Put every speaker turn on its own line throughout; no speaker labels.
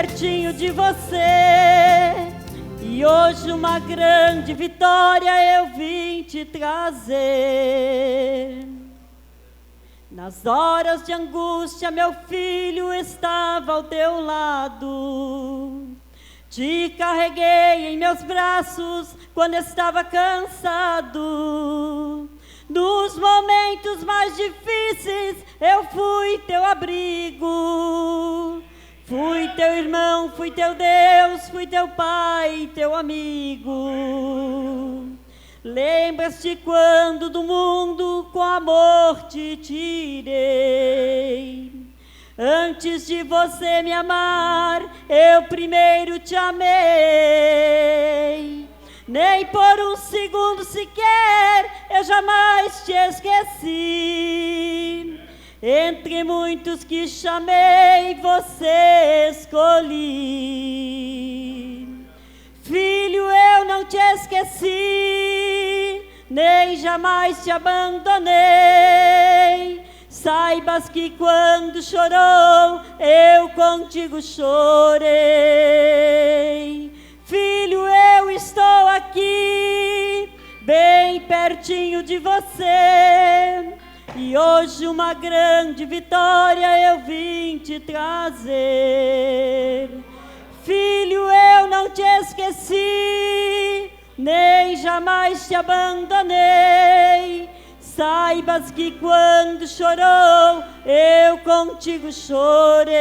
pertinho de você. E hoje uma grande vitória eu vim te trazer. Nas horas de angústia, meu filho estava ao teu lado. Te carreguei em meus braços quando estava cansado. Nos momentos mais difíceis, eu fui teu abrigo. Fui teu irmão, fui teu Deus, fui teu pai, teu amigo. Lembras-te quando do mundo com amor te tirei. Antes de você me amar, eu primeiro te amei. Nem por um segundo sequer eu jamais te esqueci. Entre muitos que chamei, você escolhi. Filho, eu não te esqueci, nem jamais te abandonei. Saibas que quando chorou, eu contigo chorei. Filho, eu estou aqui, bem pertinho de você. E hoje uma grande vitória eu vim te trazer. Filho, eu não te esqueci, nem jamais te abandonei. Saibas que quando chorou, eu contigo chorei.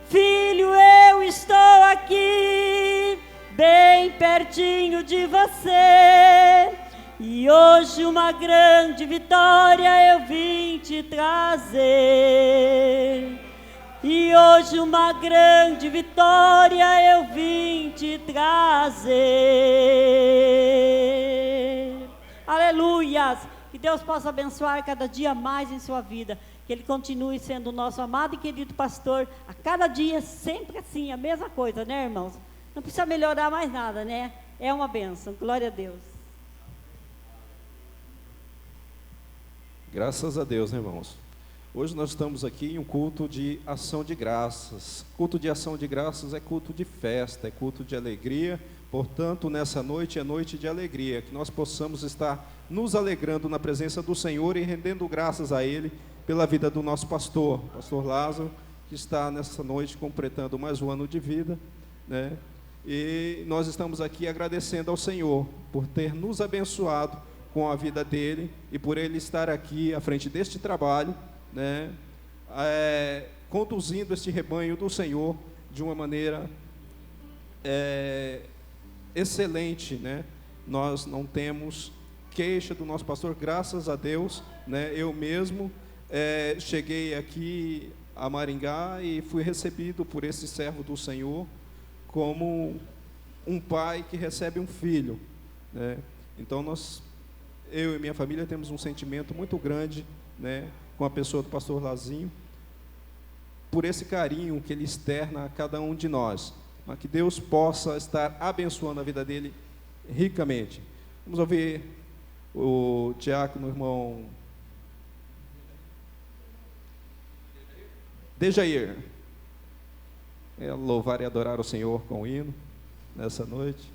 Filho, eu estou aqui, bem pertinho de você. E hoje uma grande vitória eu vim te trazer. E hoje uma grande vitória eu vim te trazer. Aleluias! Que Deus possa abençoar cada dia mais em sua vida. Que Ele continue sendo o nosso amado e querido pastor. A cada dia, sempre assim, a mesma coisa, né, irmãos? Não precisa melhorar mais nada, né? É uma bênção. Glória a Deus.
Graças a Deus, né, irmãos? Hoje nós estamos aqui em um culto de ação de graças. Culto de ação de graças é culto de festa, é culto de alegria. Portanto, nessa noite é noite de alegria, que nós possamos estar nos alegrando na presença do Senhor e rendendo graças a Ele pela vida do nosso pastor Lázaro, que está nessa noite completando mais um ano de vida, né? E nós estamos aqui agradecendo ao Senhor por ter nos abençoado com a vida dele e por ele estar aqui à frente deste trabalho, né, conduzindo este rebanho do Senhor de uma maneira excelente, né? Nós não temos queixa do nosso pastor, graças a Deus, né? Eu mesmo cheguei aqui a Maringá e fui recebido por esse servo do Senhor como um pai que recebe um filho, né? Então eu e minha família temos um sentimento muito grande, né, com a pessoa do pastor Lazinho, por esse carinho que ele externa a cada um de nós, mas que Deus possa estar abençoando a vida dele ricamente. Vamos ouvir o diácono, irmão Dejair, louvar e adorar o Senhor com o hino nessa noite.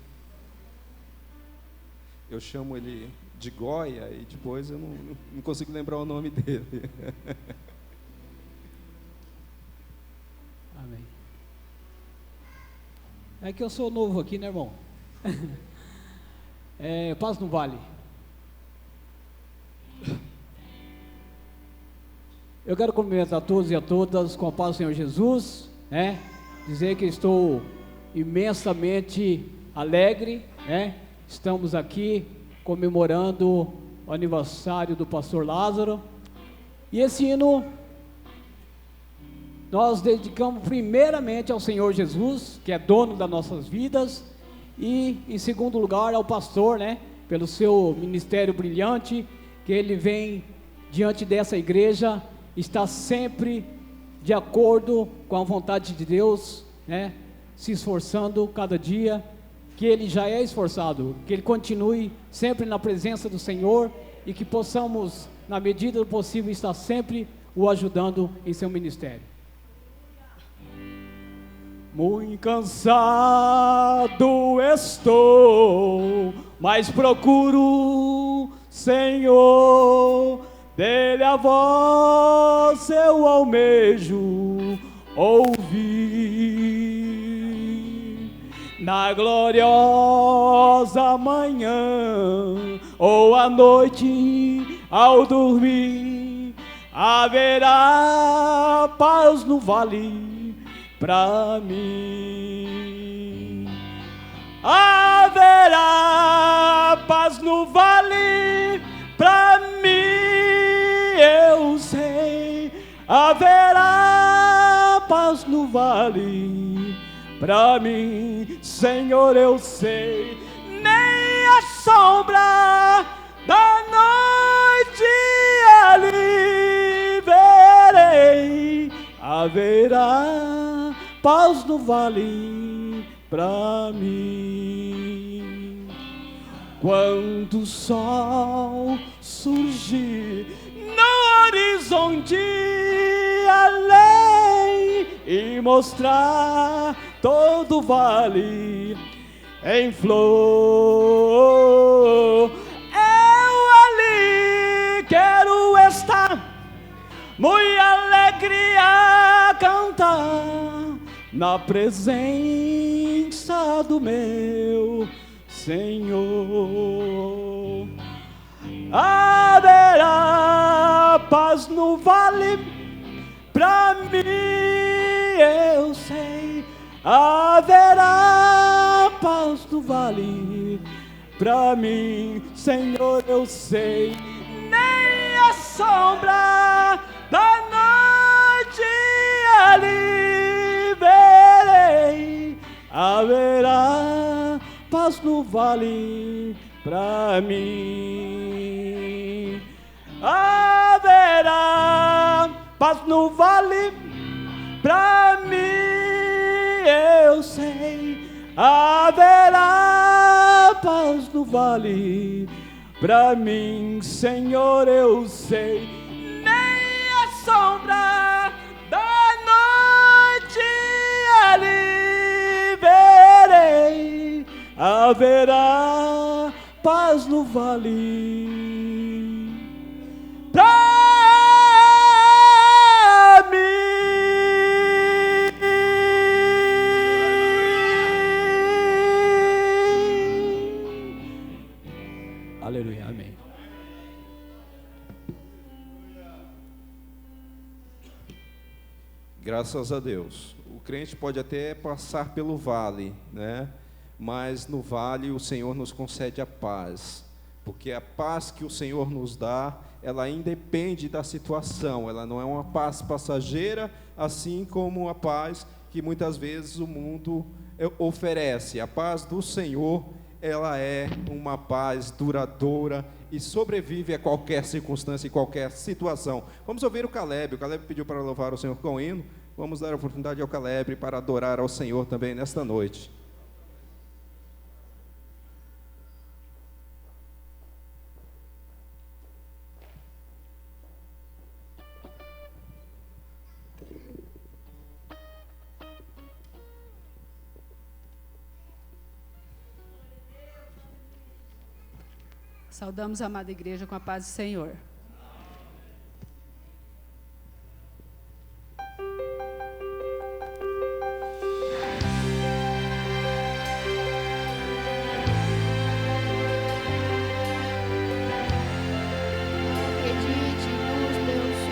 Eu chamo ele de Goia e depois eu não consigo lembrar o nome dele.
Amém. É que eu sou novo aqui, né, irmão? Paz no Vale. Eu quero cumprimentar a todos e a todas com a paz do Senhor Jesus, né? Dizer que estou imensamente alegre, né? Estamos aqui comemorando o aniversário do pastor Lázaro. E esse hino nós dedicamos primeiramente ao Senhor Jesus, que é dono das nossas vidas, e em segundo lugar ao pastor, né, pelo seu ministério brilhante, que ele vem diante dessa igreja, está sempre de acordo com a vontade de Deus, né, se esforçando cada dia, que ele já é esforçado, que ele continue sempre na presença do Senhor e que possamos, na medida do possível, estar sempre o ajudando em seu ministério. Muito cansado estou, mas procuro, Senhor, dele a voz eu almejo ouvir. Na gloriosa manhã ou à noite ao dormir, haverá paz no vale pra mim. Haverá paz no vale pra mim, eu sei. Haverá paz no vale pra mim, Senhor, eu sei. Nem a sombra da noite ali verei. Haverá paz no vale pra mim. Quando o sol surgir no horizonte além e mostrar todo o vale em flor, eu ali quero estar, muito alegre a cantar na presença do meu Senhor. Haverá paz no vale pra mim, eu sei. Haverá paz no vale pra mim, Senhor, eu sei. Nem a sombra da noite ali verei. Haverá paz no vale pra mim. Haverá paz no vale pra mim, eu sei. Haverá paz no vale pra mim, Senhor, eu sei. Nem a sombra da noite ali verei. Haverá paz no vale pra mim. Aleluia, amém.
Graças a Deus. O crente pode até passar pelo vale, né? Mas no vale o Senhor nos concede a paz, porque a paz que o Senhor nos dá, ela independe da situação, ela não é uma paz passageira, assim como a paz que muitas vezes o mundo oferece. A paz do Senhor, ela é uma paz duradoura e sobrevive a qualquer circunstância e qualquer situação. Vamos ouvir o Caleb. O Caleb pediu para louvar o Senhor com o hino. Vamos dar a oportunidade ao Caleb para adorar ao Senhor também nesta noite.
Saudamos a amada igreja com a paz do Senhor.
Acredite nos teus sonhos.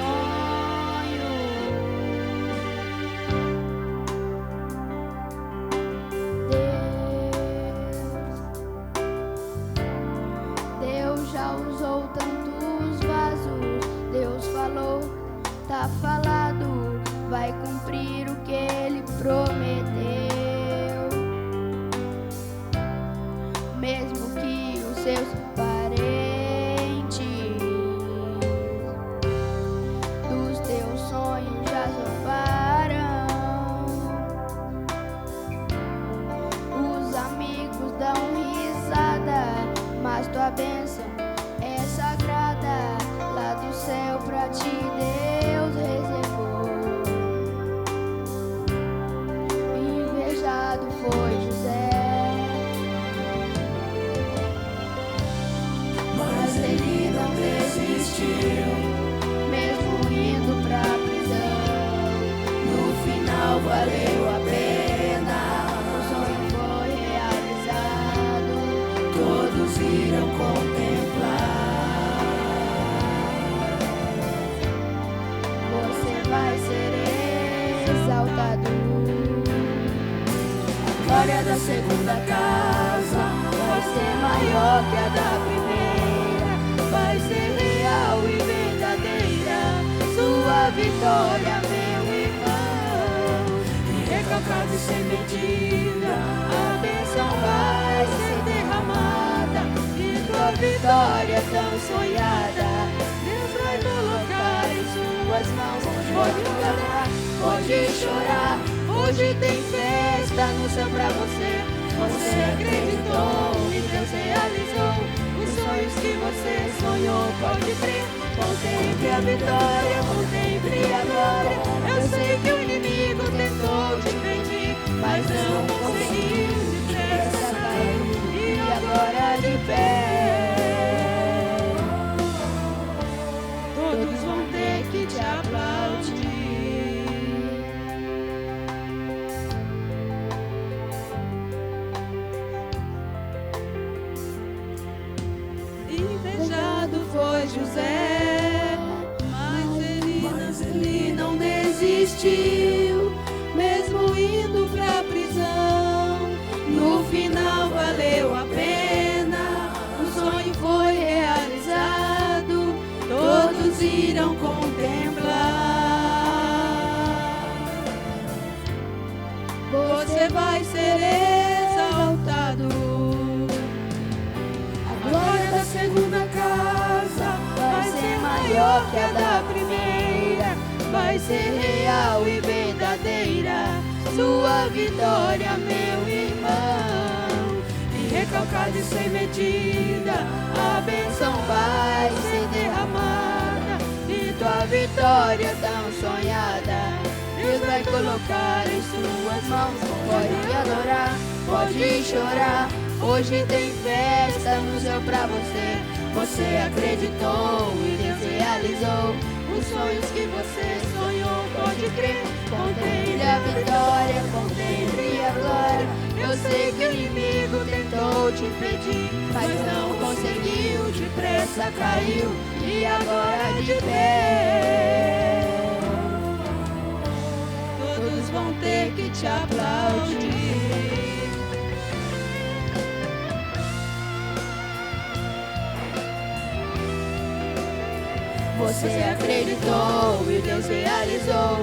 Deus já usou tantos vasos. Deus falou, tá falado, vai cumprir o que Ele prometeu. Mesmo que os seus parentes dos teus sonhos já zombaram, os amigos dão risada, mas tua bênção é sagrada. Lá do céu pra ti Deus reservou. exaltado. A glória da segunda casa vai ser maior que a da primeira, vai ser real e verdadeira, sua vitória, meu irmão. E recalcado e sem medida, a bênção vai ser derramada, e tua vitória tão sonhada, Deus vai colocar em suas mãos. Pode orar, pode chorar, hoje tem festa no céu pra você. Você acreditou e Deus realizou os sonhos que você sonhou, pode crer. Contemple a vitória, contemple a glória. Eu sei que o inimigo tentou te impedir, mas não conseguiu, depressa caiu e agora de pé. Todos vão ter que te aplaudir. Invejado foi José, mas ele não desistiu, mesmo indo pra prisão. No final valeu a pena, o sonho foi realizado, todos irão contemplar. Você vai ser exaltado. A glória da segunda casa vai ser maior que a da primeira, vai ser real e verdadeira, sua vitória, meu irmão. E recalcado e sem medida, a bênção vai ser derramada, e tua vitória tão sonhada, Deus vai colocar em suas mãos. Pode adorar, pode chorar, hoje tem festa no céu pra você. Você acreditou e Deus realizou os sonhos que você sonhou, pode crer. Contemple a vitória, contemple a glória. Eu sei que o inimigo tentou te impedir, mas não conseguiu, depressa caiu e agora de pé. Todos vão ter que te aplaudir. Você acreditou e Deus realizou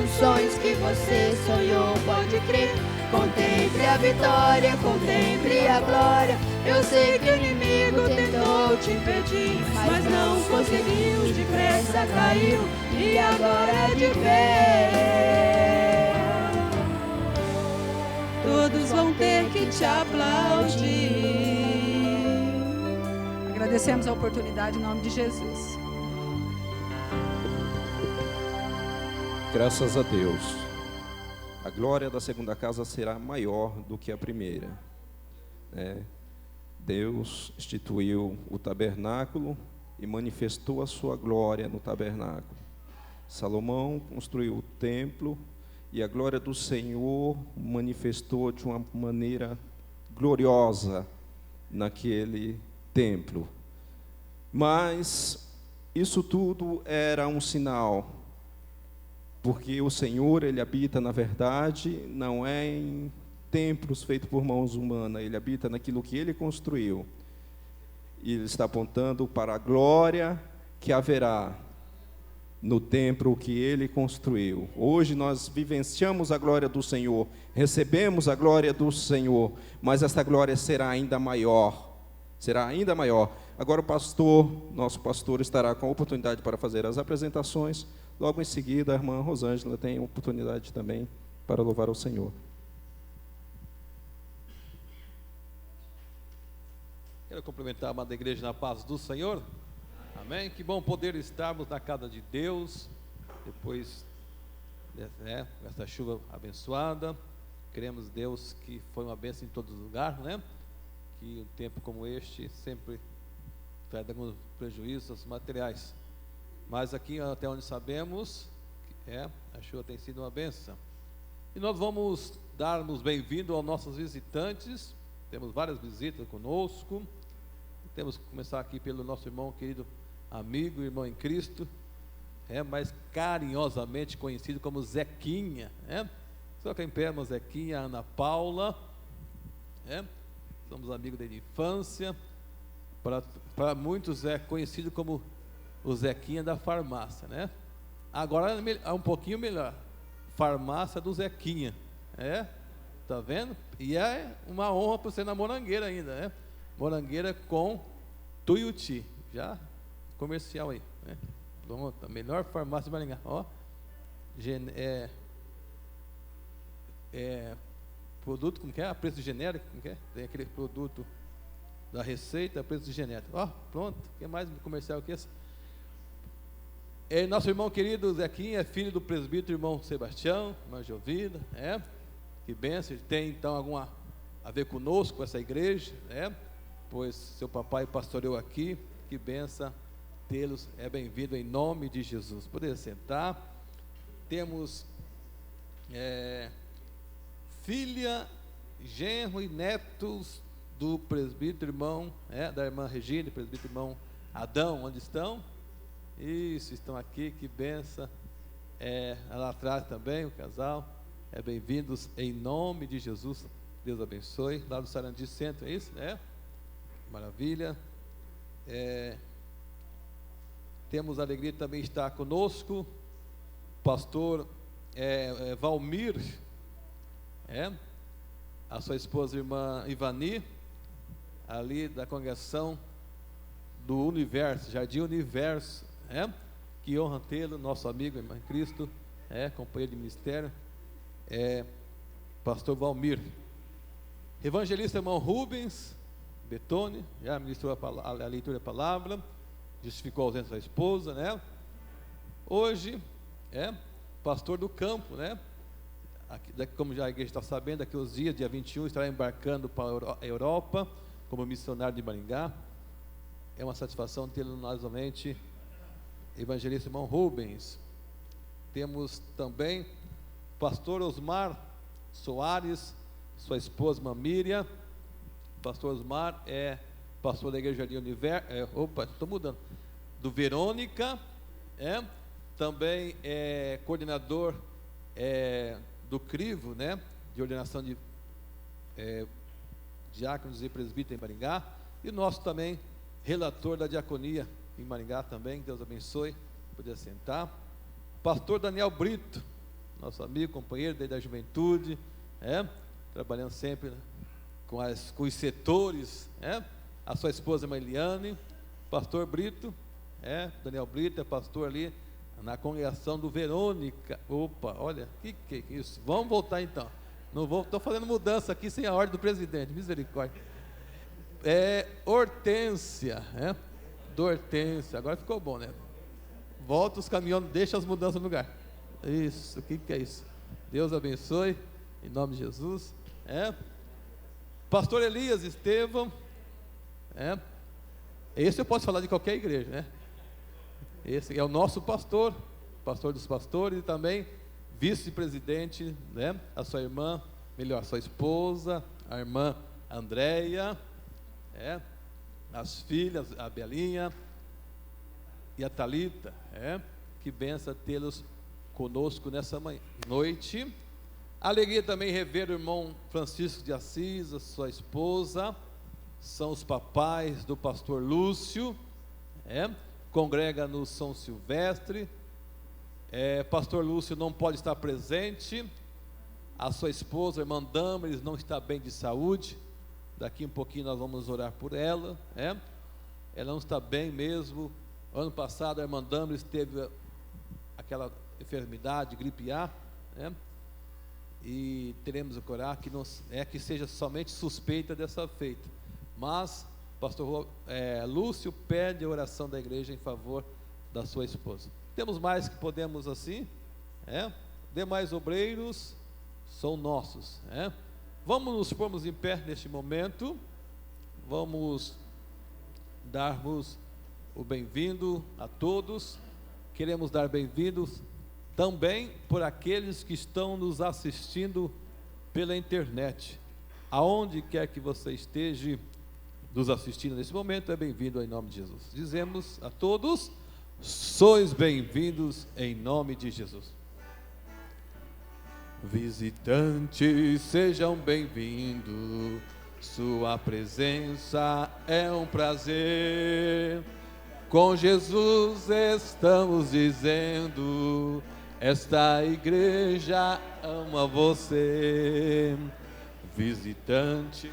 os sonhos que você sonhou, pode crer. Contemple a vitória, contemple a glória. Eu sei que o inimigo tentou te impedir, mas não conseguiu, depressa caiu e agora de pé. Todos vão ter que te aplaudir.
Agradecemos a oportunidade em nome de Jesus.
Graças a Deus. A glória da segunda casa será maior do que a primeira. Deus instituiu o tabernáculo e manifestou a sua glória no tabernáculo. Salomão construiu o templo e a glória do Senhor manifestou de uma maneira gloriosa naquele templo. Mas isso tudo era um sinal, porque o Senhor, Ele habita na verdade, não é em templos feitos por mãos humanas, Ele habita naquilo que Ele construiu. E Ele está apontando para a glória que haverá no templo que Ele construiu. Hoje nós vivenciamos a glória do Senhor, recebemos a glória do Senhor, mas esta glória será ainda maior. Será ainda maior. Agora o pastor, nosso pastor, estará com a oportunidade para fazer as apresentações. Logo em seguida, a irmã Rosângela tem oportunidade também para louvar ao Senhor.
Quero cumprimentar a amada igreja na paz do Senhor. Amém? Que bom poder estarmos na casa de Deus, depois dessa chuva abençoada. Queremos, Deus, que foi uma bênção em todos os lugares, né? Que um tempo como este sempre traz alguns prejuízos materiais. Mas aqui, até onde sabemos, a chuva tem sido uma bênção. E nós vamos darmos bem-vindo aos nossos visitantes. Temos várias visitas conosco. Temos que começar aqui pelo nosso irmão querido, amigo, irmão em Cristo, mais carinhosamente conhecido como Zequinha, Só quem pé, irmão Zequinha, Ana Paula, somos amigos desde a infância. Para muitos é conhecido como o Zequinha da farmácia, Agora é um pouquinho melhor, farmácia do Zequinha, tá vendo? E é uma honra por ser na Morangueira ainda, Morangueira com Tuiuti, já comercial aí, Pronto, a melhor farmácia de Maringá, ó, produto, como que é? A preço genérico, como que é? Tem aquele produto da receita, a preço genérico, ó, pronto, o que mais comercial que esse? Nosso irmão querido Zequinha é filho do presbítero irmão Sebastião, irmã Jovina, que bênção, ele tem então alguma a ver conosco, com essa igreja, pois seu papai pastoreou aqui, que bênção tê-los, é bem-vindo em nome de Jesus. Poder sentar. Temos filha, genro e netos do presbítero irmão, da irmã Regina, presbítero irmão Adão, onde estão? Isso, estão aqui, que benção. Lá atrás também, o casal, bem-vindos em nome de Jesus, Deus abençoe, lá do Sarandi Centro, é isso? Maravilha. Temos a alegria de também estar conosco, pastor Valmir, a sua esposa, irmã Ivani, ali da congregação do Universo, Jardim Universo, que honra tê-lo, nosso amigo, irmão em Cristo, companheiro de ministério, pastor Valmir. Evangelista irmão Rubens Betone, já ministrou a leitura da palavra, justificou a ausência da esposa, Hoje, pastor do campo, Aqui, como já a igreja está sabendo, daqui uns dias, dia 21, estará embarcando para a Europa, como missionário de Maringá. É uma satisfação tê-lo novamente, evangelista irmão Rubens. Temos também pastor Osmar Soares, sua esposa irmã Miriam. Pastor Osmar é pastor da igreja Jardim Universo, estou mudando, do Verônica, também é coordenador do crivo, de ordenação de diáconos e presbíteros em Maringá, e nosso também relator da diaconia em Maringá também, Deus abençoe, poder sentar. Pastor Daniel Brito, nosso amigo, companheiro desde a juventude, trabalhando sempre com os setores, a sua esposa Eliane. Pastor Brito, Daniel Brito é pastor ali na congregação do Verônica. Opa, olha, que é isso? Vamos voltar então. Não vou, estou fazendo mudança aqui sem a ordem do presidente, misericórdia. Hortência, do Hortência, agora ficou bom, Volta os caminhões, deixa as mudanças no lugar. Isso, o que é isso? Deus abençoe, em nome de Jesus. Pastor Elias Estevão, esse eu posso falar de qualquer igreja, Esse é o nosso pastor, pastor dos pastores, e também vice-presidente, a sua irmã, melhor, sua esposa, a irmã Andréia, as filhas, a Belinha e a Thalita, que benção tê-los conosco nessa noite. Alegria também rever o irmão Francisco de Assis, a sua esposa, são os papais do pastor Lúcio, congrega no São Silvestre. Pastor Lúcio não pode estar presente, a sua esposa, a irmã Damaris, não está bem de saúde, daqui um pouquinho nós vamos orar por ela, ela não está bem mesmo. Ano passado a irmã Damaris teve aquela enfermidade, gripe A, e teremos que orar que não que seja somente suspeita dessa feita, mas pastor Lúcio pede a oração da igreja em favor da sua esposa. Temos mais que podemos assim, demais obreiros são nossos, Vamos nos pormos em pé neste momento, vamos darmos o bem-vindo a todos. Queremos dar bem-vindos também por aqueles que estão nos assistindo pela internet, aonde quer que você esteja nos assistindo nesse momento, é bem-vindo em nome de Jesus. Dizemos a todos, Sois bem-vindos em nome de Jesus. Visitantes, sejam bem-vindos. Sua presença é um prazer. Com Jesus estamos dizendo: esta igreja ama você. Visitante,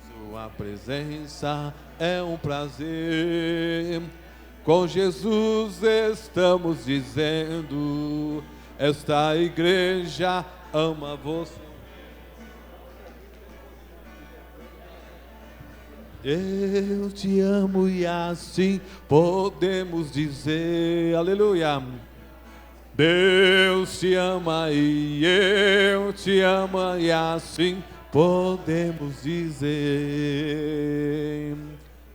sua presença é um prazer. Com Jesus estamos dizendo: esta igreja ama você. Eu te amo e assim podemos dizer, aleluia. Deus te ama e eu te amo e assim podemos dizer.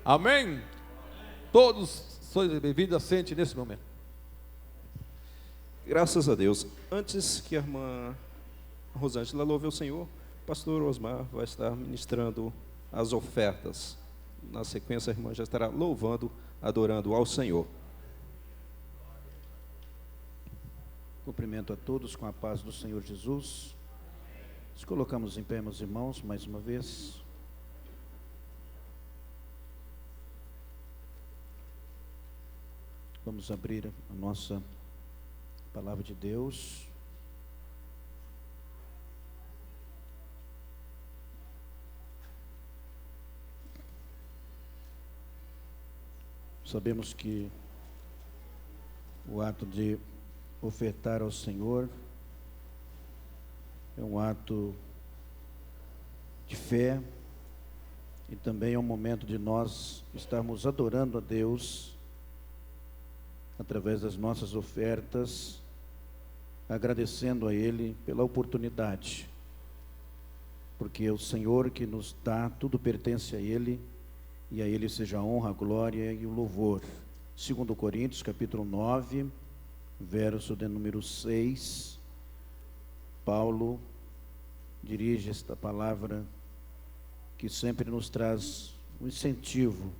Amém? Todos sois bem-vindos, assente nesse momento.
Graças a Deus. Antes que a irmã Rosângela louve o Senhor, o pastor Osmar vai estar ministrando as ofertas. Na sequência, a irmã já estará louvando, adorando ao Senhor.
Cumprimento a todos com a paz do Senhor Jesus. Nos colocamos em pé, meus irmãos, mais uma vez. Vamos abrir a nossa palavra de Deus. Sabemos que o ato de ofertar ao Senhor é um ato de fé e também é um momento de nós estarmos adorando a Deus através das nossas ofertas, agradecendo a Ele pela oportunidade, porque é o Senhor que nos dá, tudo pertence a Ele, e a Ele seja a honra, a glória e o louvor. 2 Coríntios, capítulo 9, verso de número 6, Paulo dirige esta palavra que sempre nos traz um incentivo.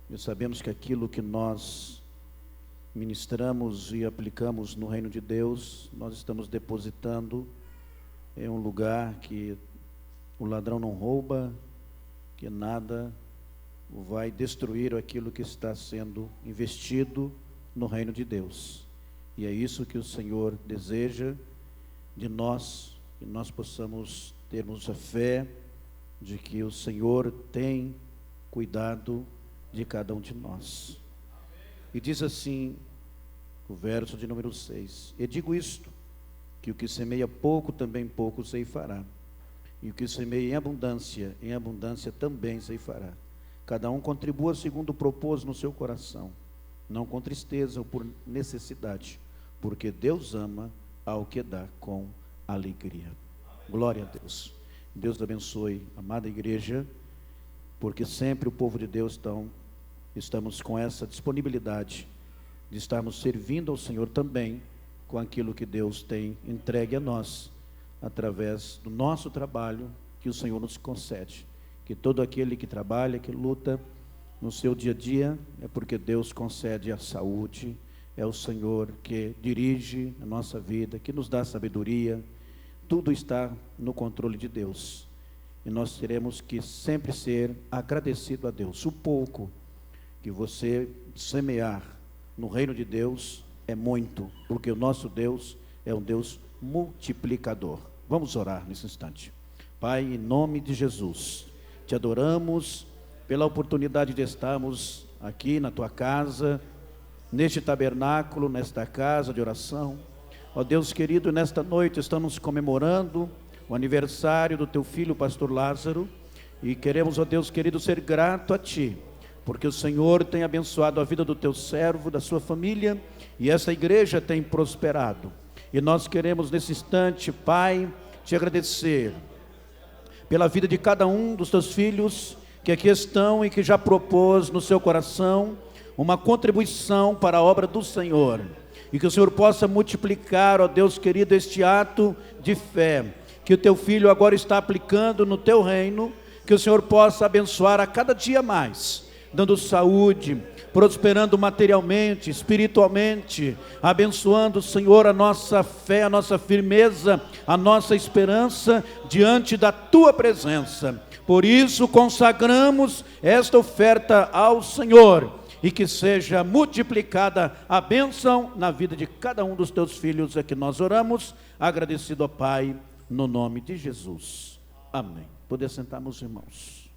E sabemos que aquilo que nós ministramos e aplicamos no reino de Deus, nós estamos depositando em um lugar que o ladrão não rouba, que nada vai destruir aquilo que está sendo investido no reino de Deus. E é isso que o Senhor deseja de nós, que nós possamos termos a fé de que o Senhor tem cuidado de cada um de nós. E diz assim o verso de número 6: e digo isto, que o que semeia pouco também pouco ceifará, e o que semeia em abundância também ceifará. Cada um contribua segundo propôs no seu coração, não com tristeza ou por necessidade, porque Deus ama ao que dá com alegria. Glória a Deus. Deus abençoe a amada igreja, porque sempre o povo de Deus estamos com essa disponibilidade de estarmos servindo ao Senhor também com aquilo que Deus tem entregue a nós, através do nosso trabalho que o Senhor nos concede. Que todo aquele que trabalha, que luta no seu dia a dia, é porque Deus concede a saúde, é o Senhor que dirige a nossa vida, que nos dá sabedoria, tudo está no controle de Deus. E nós teremos que sempre ser agradecido a Deus. O pouco que você semear no reino de Deus é muito, porque o nosso Deus é um Deus multiplicador. Vamos orar nesse instante. Pai, em nome de Jesus, te adoramos pela oportunidade de estarmos aqui na tua casa, neste tabernáculo, nesta casa de oração. Ó Deus querido, nesta noite estamos comemorando o aniversário do teu filho, pastor Lázaro, e queremos, ó Deus querido, ser grato a ti, porque o Senhor tem abençoado a vida do teu servo, da sua família, e essa igreja tem prosperado. E nós queremos nesse instante, Pai, te agradecer pela vida de cada um dos teus filhos que aqui estão e que já propôs no seu coração uma contribuição para a obra do Senhor, e que o Senhor possa multiplicar, ó Deus querido, este ato de fé que o teu filho agora está aplicando no teu reino, que o Senhor possa abençoar a cada dia mais, dando saúde, prosperando materialmente, espiritualmente, abençoando, Senhor, a nossa fé, a nossa firmeza, a nossa esperança diante da Tua presença. Por isso consagramos esta oferta ao Senhor, e que seja multiplicada a bênção na vida de cada um dos Teus filhos. É que nós oramos, agradecido ao Pai, no nome de Jesus. Amém. Poder sentar, meus irmãos.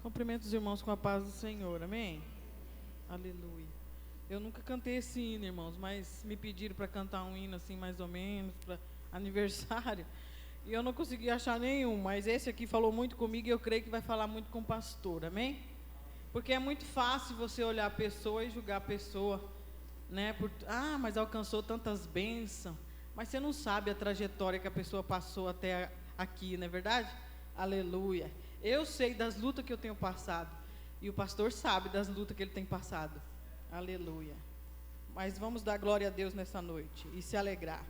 Cumprimento os irmãos com a paz do Senhor, amém? Aleluia. Eu nunca cantei esse hino, irmãos, mas me pediram para cantar um hino assim, mais ou menos, para aniversário, e eu não consegui achar nenhum, mas esse aqui falou muito comigo e eu creio que vai falar muito com o pastor, amém? Porque é muito fácil você olhar a pessoa e julgar a pessoa, né? Mas alcançou tantas bênçãos, mas você não sabe a trajetória que a pessoa passou até aqui, não é verdade? Aleluia. Eu sei das lutas que eu tenho passado, e o pastor sabe das lutas que ele tem passado. Aleluia. Mas vamos dar glória a Deus nessa noite e se alegrar.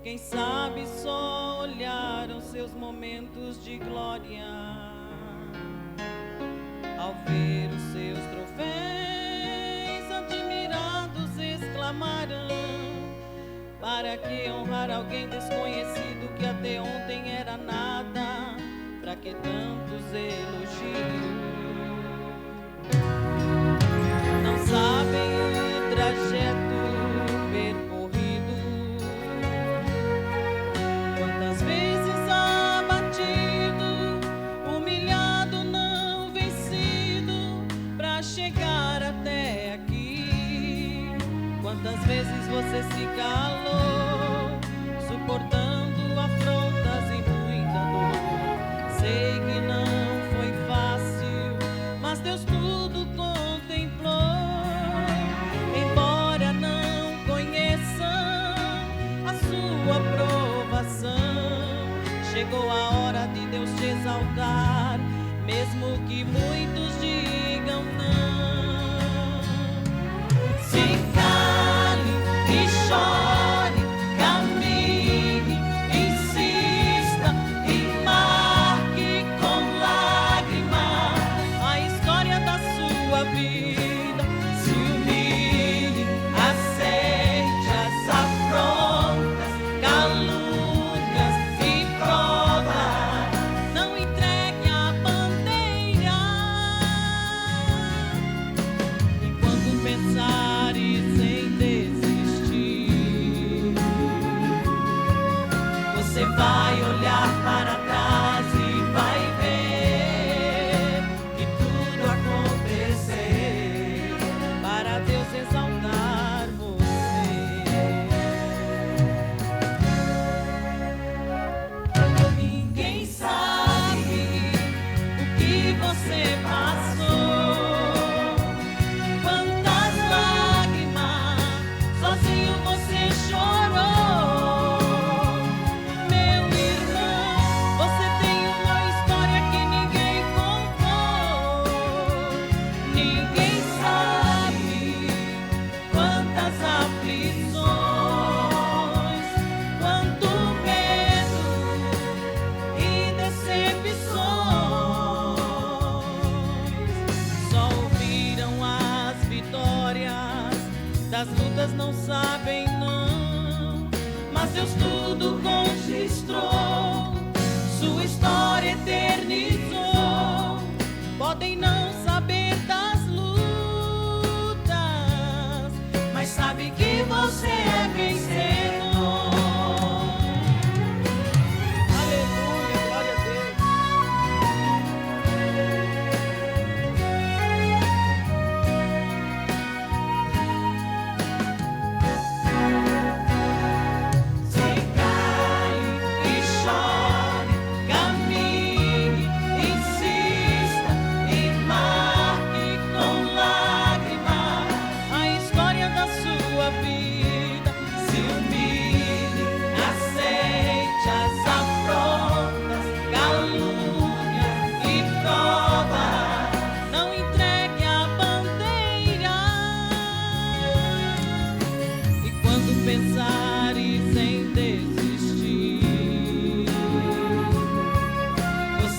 Quem sabe só olharam seus momentos de glória, ao ver os seus troféus, admirados exclamaram: para que honrar alguém desconhecido que até ontem era nada, para que tantos elogios? Não sabem o trajeto quantas vezes você se calou, suportando afrontas e muita dor. Sei que não foi fácil, mas Deus tudo contemplou. Embora não conheçam a sua provação, chegou a hora de Deus te exaltar, mesmo que muitos digam não. Chore, caminhe, insista e marque com lágrimas a história da sua vida. Se humilhe, aceite as afrontas, calúnias e provas. Não entregue a bandeira,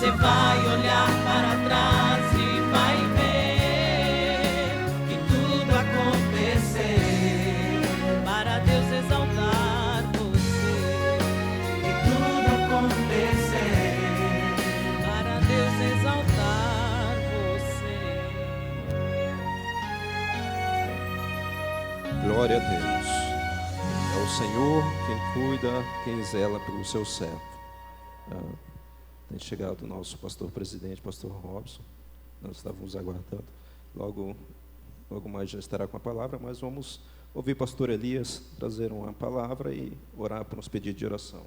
você vai olhar para trás e vai ver que tudo acontecer para Deus exaltar você. Que tudo acontecer para Deus exaltar você.
Glória a Deus. É o Senhor quem cuida, quem zela pelo seu servo. Tem chegado o nosso pastor presidente, pastor Robson. Nós estávamos aguardando. Logo mais já estará com a palavra, mas vamos ouvir pastor Elias trazer uma palavra e orar por uns pedidos de oração.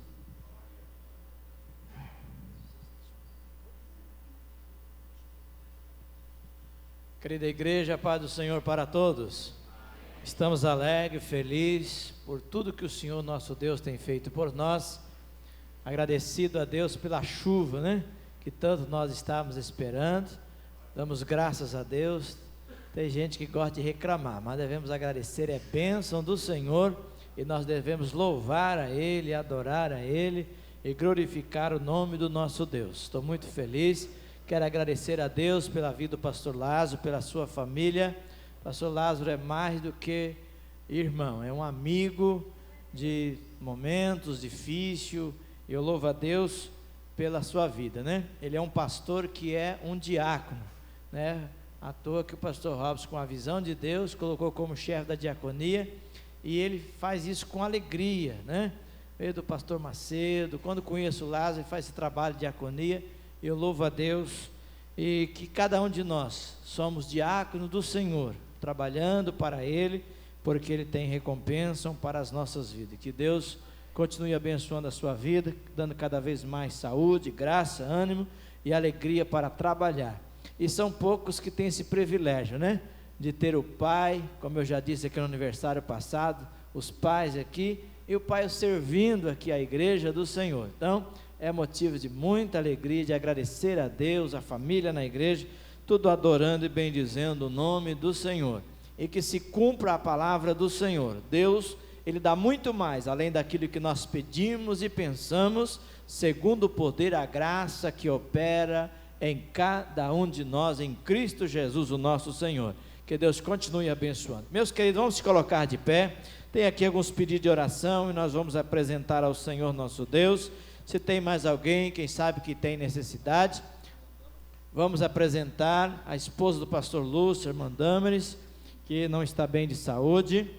Querida igreja, a paz do Senhor para todos. Estamos alegres, felizes por tudo que o Senhor nosso Deus tem feito por nós. Agradecido a Deus pela chuva, né? Que tanto nós estávamos esperando. Damos graças a Deus. Tem gente que gosta de reclamar, mas devemos agradecer, é bênção do Senhor. E nós devemos louvar a Ele, adorar a Ele e glorificar o nome do nosso Deus. Estou muito feliz. Quero agradecer a Deus pela vida do pastor Lázaro, pela sua família. Pastor Lázaro é mais do que irmão, é um amigo de momentos difíceis. Eu louvo a Deus pela sua vida, né? Ele é um pastor que é um diácono, né? À toa que o pastor Robson, com a visão de Deus, colocou como chefe da diaconia, e ele faz isso com alegria, né? Veio do pastor Macedo, quando conheço o Lázaro, ele faz esse trabalho de diaconia. Eu louvo a Deus, e que cada um de nós somos diáconos do Senhor, trabalhando para Ele, porque Ele tem recompensa para as nossas vidas. Que Deus continue abençoando a sua vida, dando cada vez mais saúde, graça, ânimo e alegria para trabalhar. E são poucos que têm esse privilégio, né? De ter o pai, como eu já disse aqui no aniversário passado, os pais aqui, e o pai servindo aqui a igreja do Senhor. Então, é motivo de muita alegria, de agradecer a Deus, a família na igreja, tudo adorando e bendizendo o nome do Senhor. E que se cumpra a palavra do Senhor. Deus, Ele dá muito mais, além daquilo que nós pedimos e pensamos, segundo o poder, a graça que opera em cada um de nós, em Cristo Jesus, o nosso Senhor. Que Deus continue abençoando. Meus queridos, vamos se colocar de pé. Tem aqui alguns pedidos de oração e nós vamos apresentar ao Senhor nosso Deus. Se tem mais alguém, quem sabe que tem necessidade, vamos apresentar a esposa do pastor Lúcio, irmã Dâmaris, que não está bem de saúde.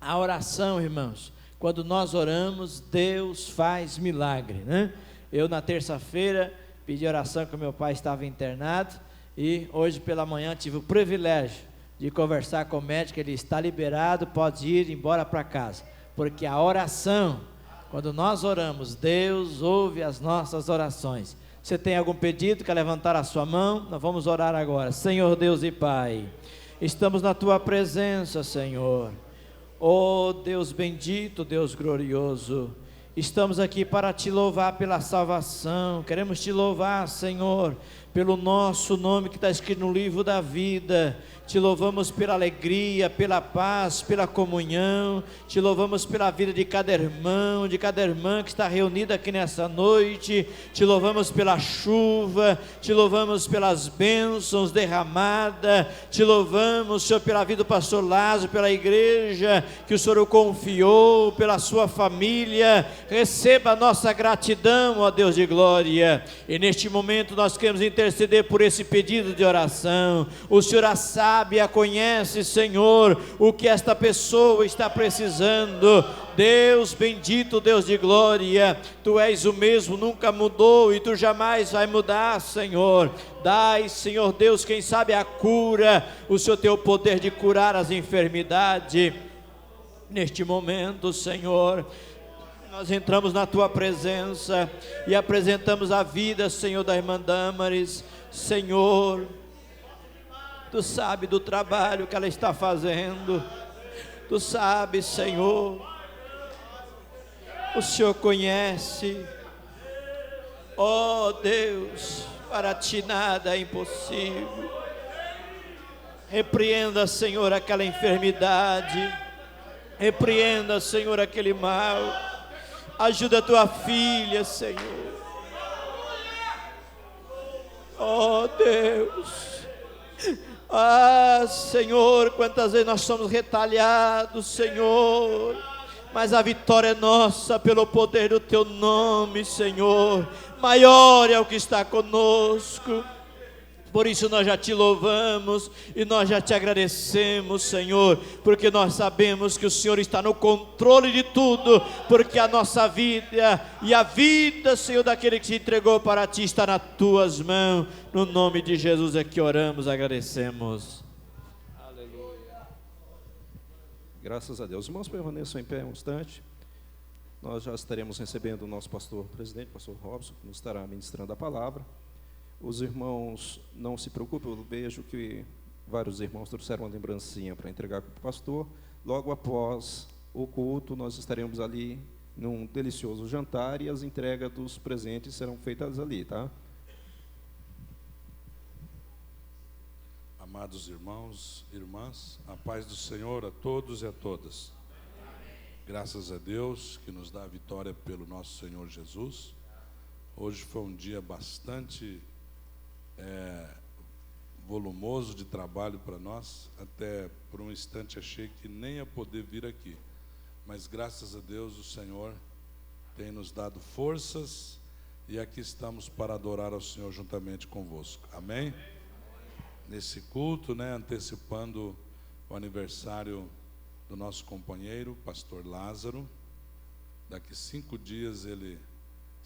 A oração, irmãos, quando nós oramos, Deus faz milagre, né? Eu na terça-feira pedi oração que meu pai estava internado, e hoje pela manhã tive o privilégio de conversar com o médico. Ele está liberado, pode ir embora para casa, porque a oração, quando nós oramos, Deus ouve as nossas orações. Você tem algum pedido? Quer levantar a sua mão? Nós vamos orar agora. Senhor Deus e Pai, estamos na Tua presença, Senhor. Oh Deus bendito, Deus glorioso, estamos aqui para Te louvar pela salvação. Queremos Te louvar, Senhor, pelo nosso nome que está escrito no livro da vida. Te louvamos pela alegria, pela paz, pela comunhão. Te louvamos pela vida de cada irmão, de cada irmã que está reunida aqui nessa noite. Te louvamos pela chuva, te louvamos pelas bênçãos derramadas. Te louvamos, Senhor, pela vida do pastor Lázaro, pela igreja que o Senhor o confiou, pela sua família. Receba a nossa gratidão, ó Deus de glória. E neste momento nós queremos interceder por esse pedido de oração. O Senhor a sabe, a conhece, Senhor, o que esta pessoa está precisando. Deus bendito, Deus de glória, Tu és o mesmo, nunca mudou e Tu jamais vai mudar, Senhor. Dai, Senhor Deus, quem sabe a cura, o Senhor tem o poder de curar as enfermidades. Neste momento, Senhor, nós entramos na Tua presença e apresentamos a vida, Senhor, da irmã Dâmaris. Senhor, Tu sabe do trabalho que ela está fazendo. Tu sabes, Senhor. O Senhor conhece. Oh Deus, para Ti nada é impossível. Repreenda, Senhor, aquela enfermidade. Repreenda, Senhor, aquele mal. Ajuda a Tua filha, Senhor. Oh Deus. Ah, Senhor, quantas vezes nós somos retalhados, Senhor, mas a vitória é nossa pelo poder do Teu nome, Senhor. Maior é o que está conosco. Por isso nós já Te louvamos e nós já Te agradecemos, Senhor, porque nós sabemos que o Senhor está no controle de tudo, porque a nossa vida e a vida, Senhor, daquele que se entregou para Ti está nas Tuas mãos. No nome de Jesus é que oramos, agradecemos.
Aleluia. Graças a Deus. Irmãos, permaneçam em pé um instante. Nós já estaremos recebendo o nosso pastor presidente, pastor Robson, que nos estará ministrando a palavra. Os irmãos, não se preocupem, eu vejo que vários irmãos trouxeram uma lembrancinha para entregar para o pastor. Logo após o culto, nós estaremos ali num delicioso jantar e as entregas dos presentes serão feitas ali, tá?
Amados irmãos, irmãs, a paz do Senhor a todos e a todas. Graças a Deus que nos dá a vitória pelo nosso Senhor Jesus. Hoje foi um dia bastante volumoso de trabalho para nós. Até por um instante achei que nem ia poder vir aqui, mas graças a Deus o Senhor tem nos dado forças e aqui estamos para adorar ao Senhor juntamente convosco. Amém? Nesse culto, antecipando o aniversário do nosso companheiro, pastor Lázaro. Daqui 5 dias ele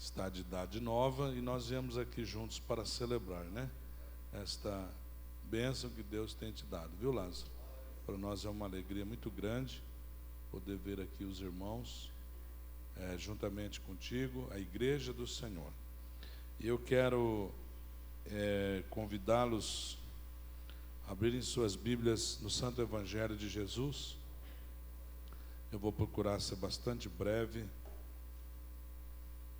está de idade nova e nós viemos aqui juntos para celebrar, esta bênção que Deus tem te dado, viu, Lázaro? Para nós é uma alegria muito grande poder ver aqui os irmãos, juntamente contigo, a igreja do Senhor. E eu quero convidá-los a abrirem suas Bíblias no Santo Evangelho de Jesus. Eu vou procurar ser bastante breve,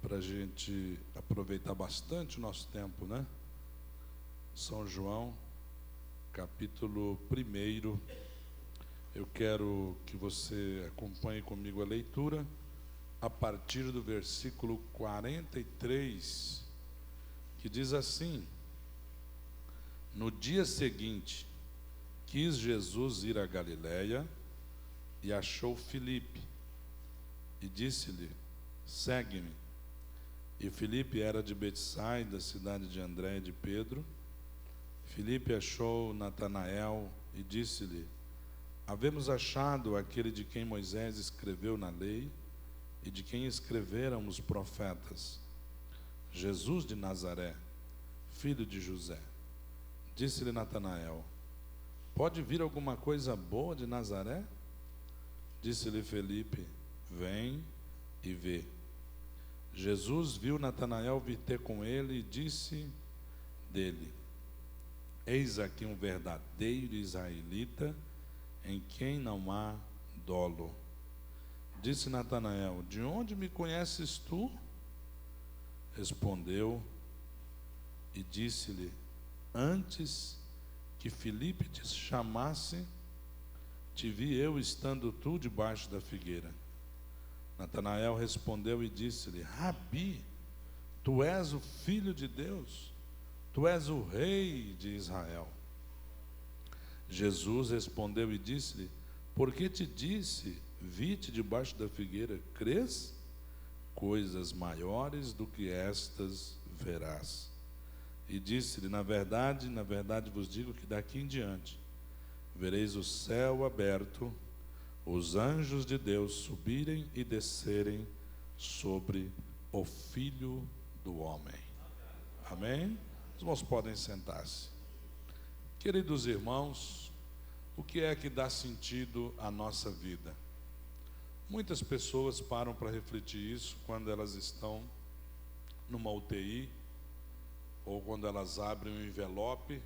para a gente aproveitar bastante o nosso tempo, São João, capítulo 1. Eu quero que você acompanhe comigo a leitura, a partir do versículo 43, que diz assim: No dia seguinte, quis Jesus ir a Galiléia, e achou Filipe, e disse-lhe: segue-me. E Filipe era de Betsaida, cidade de André e de Pedro. Filipe achou Natanael e disse-lhe: havemos achado aquele de quem Moisés escreveu na lei e de quem escreveram os profetas, Jesus de Nazaré, filho de José. Disse-lhe Natanael: pode vir alguma coisa boa de Nazaré? Disse-lhe Filipe: vem e vê. Jesus viu Natanael vir ter com ele e disse dele: eis aqui um verdadeiro israelita, em quem não há dolo. Disse Natanael: de onde me conheces tu? Respondeu e disse-lhe: antes que Filipe te chamasse, te vi eu estando tu debaixo da figueira. Natanael respondeu e disse-lhe: Rabi, tu és o Filho de Deus, tu és o Rei de Israel. Jesus respondeu e disse-lhe: por que te disse, vi-te debaixo da figueira, crês? Coisas maiores do que estas verás. E disse-lhe: na verdade vos digo que daqui em diante vereis o céu aberto, os anjos de Deus subirem e descerem sobre o Filho do Homem. Amém? Os irmãos podem sentar-se. Queridos irmãos, o que é que dá sentido à nossa vida? Muitas pessoas param para refletir isso quando elas estão numa UTI, ou quando elas abrem um envelope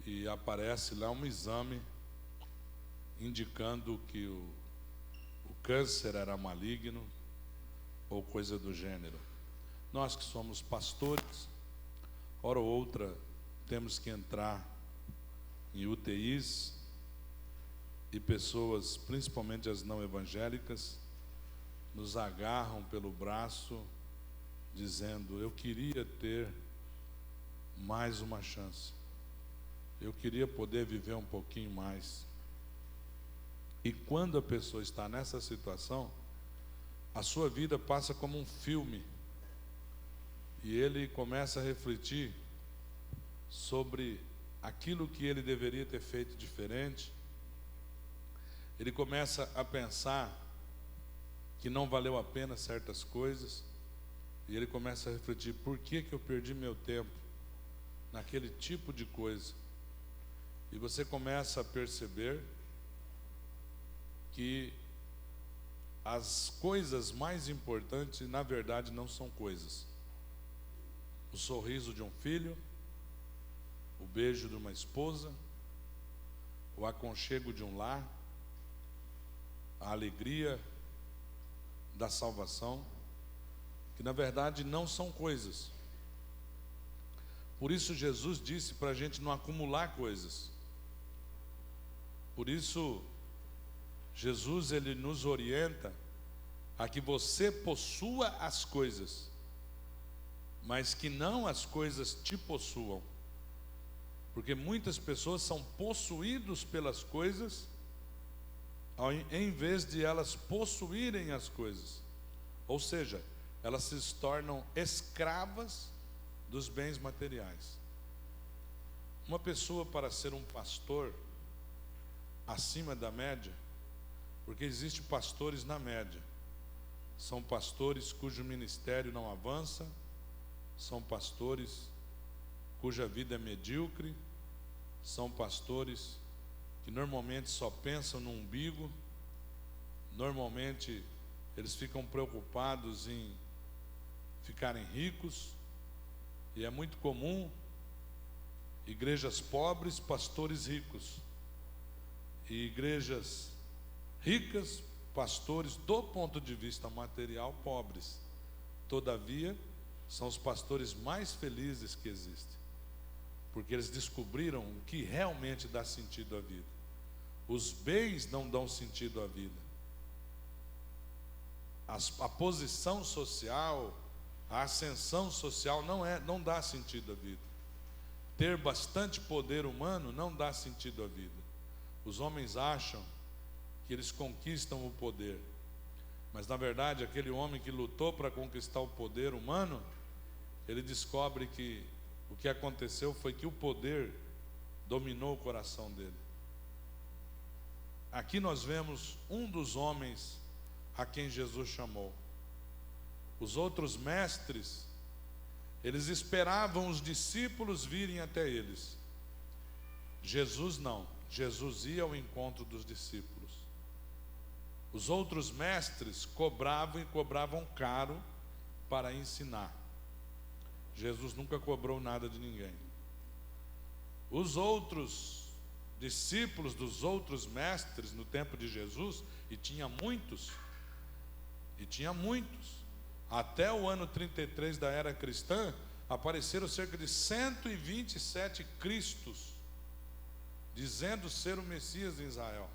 e aparece lá um exame indicando que o câncer era maligno ou coisa do gênero. Nós que somos pastores, hora ou outra temos que entrar em UTIs e pessoas, principalmente as não evangélicas, nos agarram pelo braço dizendo: eu queria ter mais uma chance. Eu queria poder viver um pouquinho mais. E quando a pessoa está nessa situação, a sua vida passa como um filme. E ele começa a refletir sobre aquilo que ele deveria ter feito diferente. Ele começa a pensar que não valeu a pena certas coisas. E ele começa a refletir: por que eu perdi meu tempo naquele tipo de coisa? E você começa a perceber que as coisas mais importantes, na verdade, não são coisas. O sorriso de um filho, o beijo de uma esposa, o aconchego de um lar, a alegria da salvação, que na verdade não são coisas. Por isso Jesus disse para a gente não acumular coisas. Por isso Jesus, ele nos orienta a que você possua as coisas, mas que não as coisas te possuam. Porque muitas pessoas são possuídos pelas coisas, em vez de elas possuírem as coisas. Ou seja, elas se tornam escravas dos bens materiais. Uma pessoa, para ser um pastor acima da média, porque existem pastores na média, são pastores cujo ministério não avança, são pastores cuja vida é medíocre, são pastores que normalmente só pensam no umbigo, normalmente eles ficam preocupados em ficarem ricos, e é muito comum igrejas pobres, pastores ricos, e igrejas ricas, pastores do ponto de vista material pobres. Todavia, são os pastores mais felizes que existem, porque eles descobriram o que realmente dá sentido à vida. Os bens não dão sentido à vida. A posição social, a ascensão social não dá sentido à vida. Ter bastante poder humano não dá sentido à vida. Os homens acham que eles conquistam o poder, mas na verdade aquele homem que lutou para conquistar o poder humano, ele descobre que o que aconteceu foi que o poder dominou o coração dele. Aqui nós vemos um dos homens a quem Jesus chamou. Os outros mestres, eles esperavam os discípulos virem até eles. Jesus não. Jesus ia ao encontro dos discípulos. Os outros mestres cobravam, e cobravam caro para ensinar. Jesus nunca cobrou nada de ninguém. Os outros discípulos dos outros mestres no tempo de Jesus, e tinha muitos, até o ano 33 da era cristã, apareceram cerca de 127 Cristos, dizendo ser o Messias em Israel.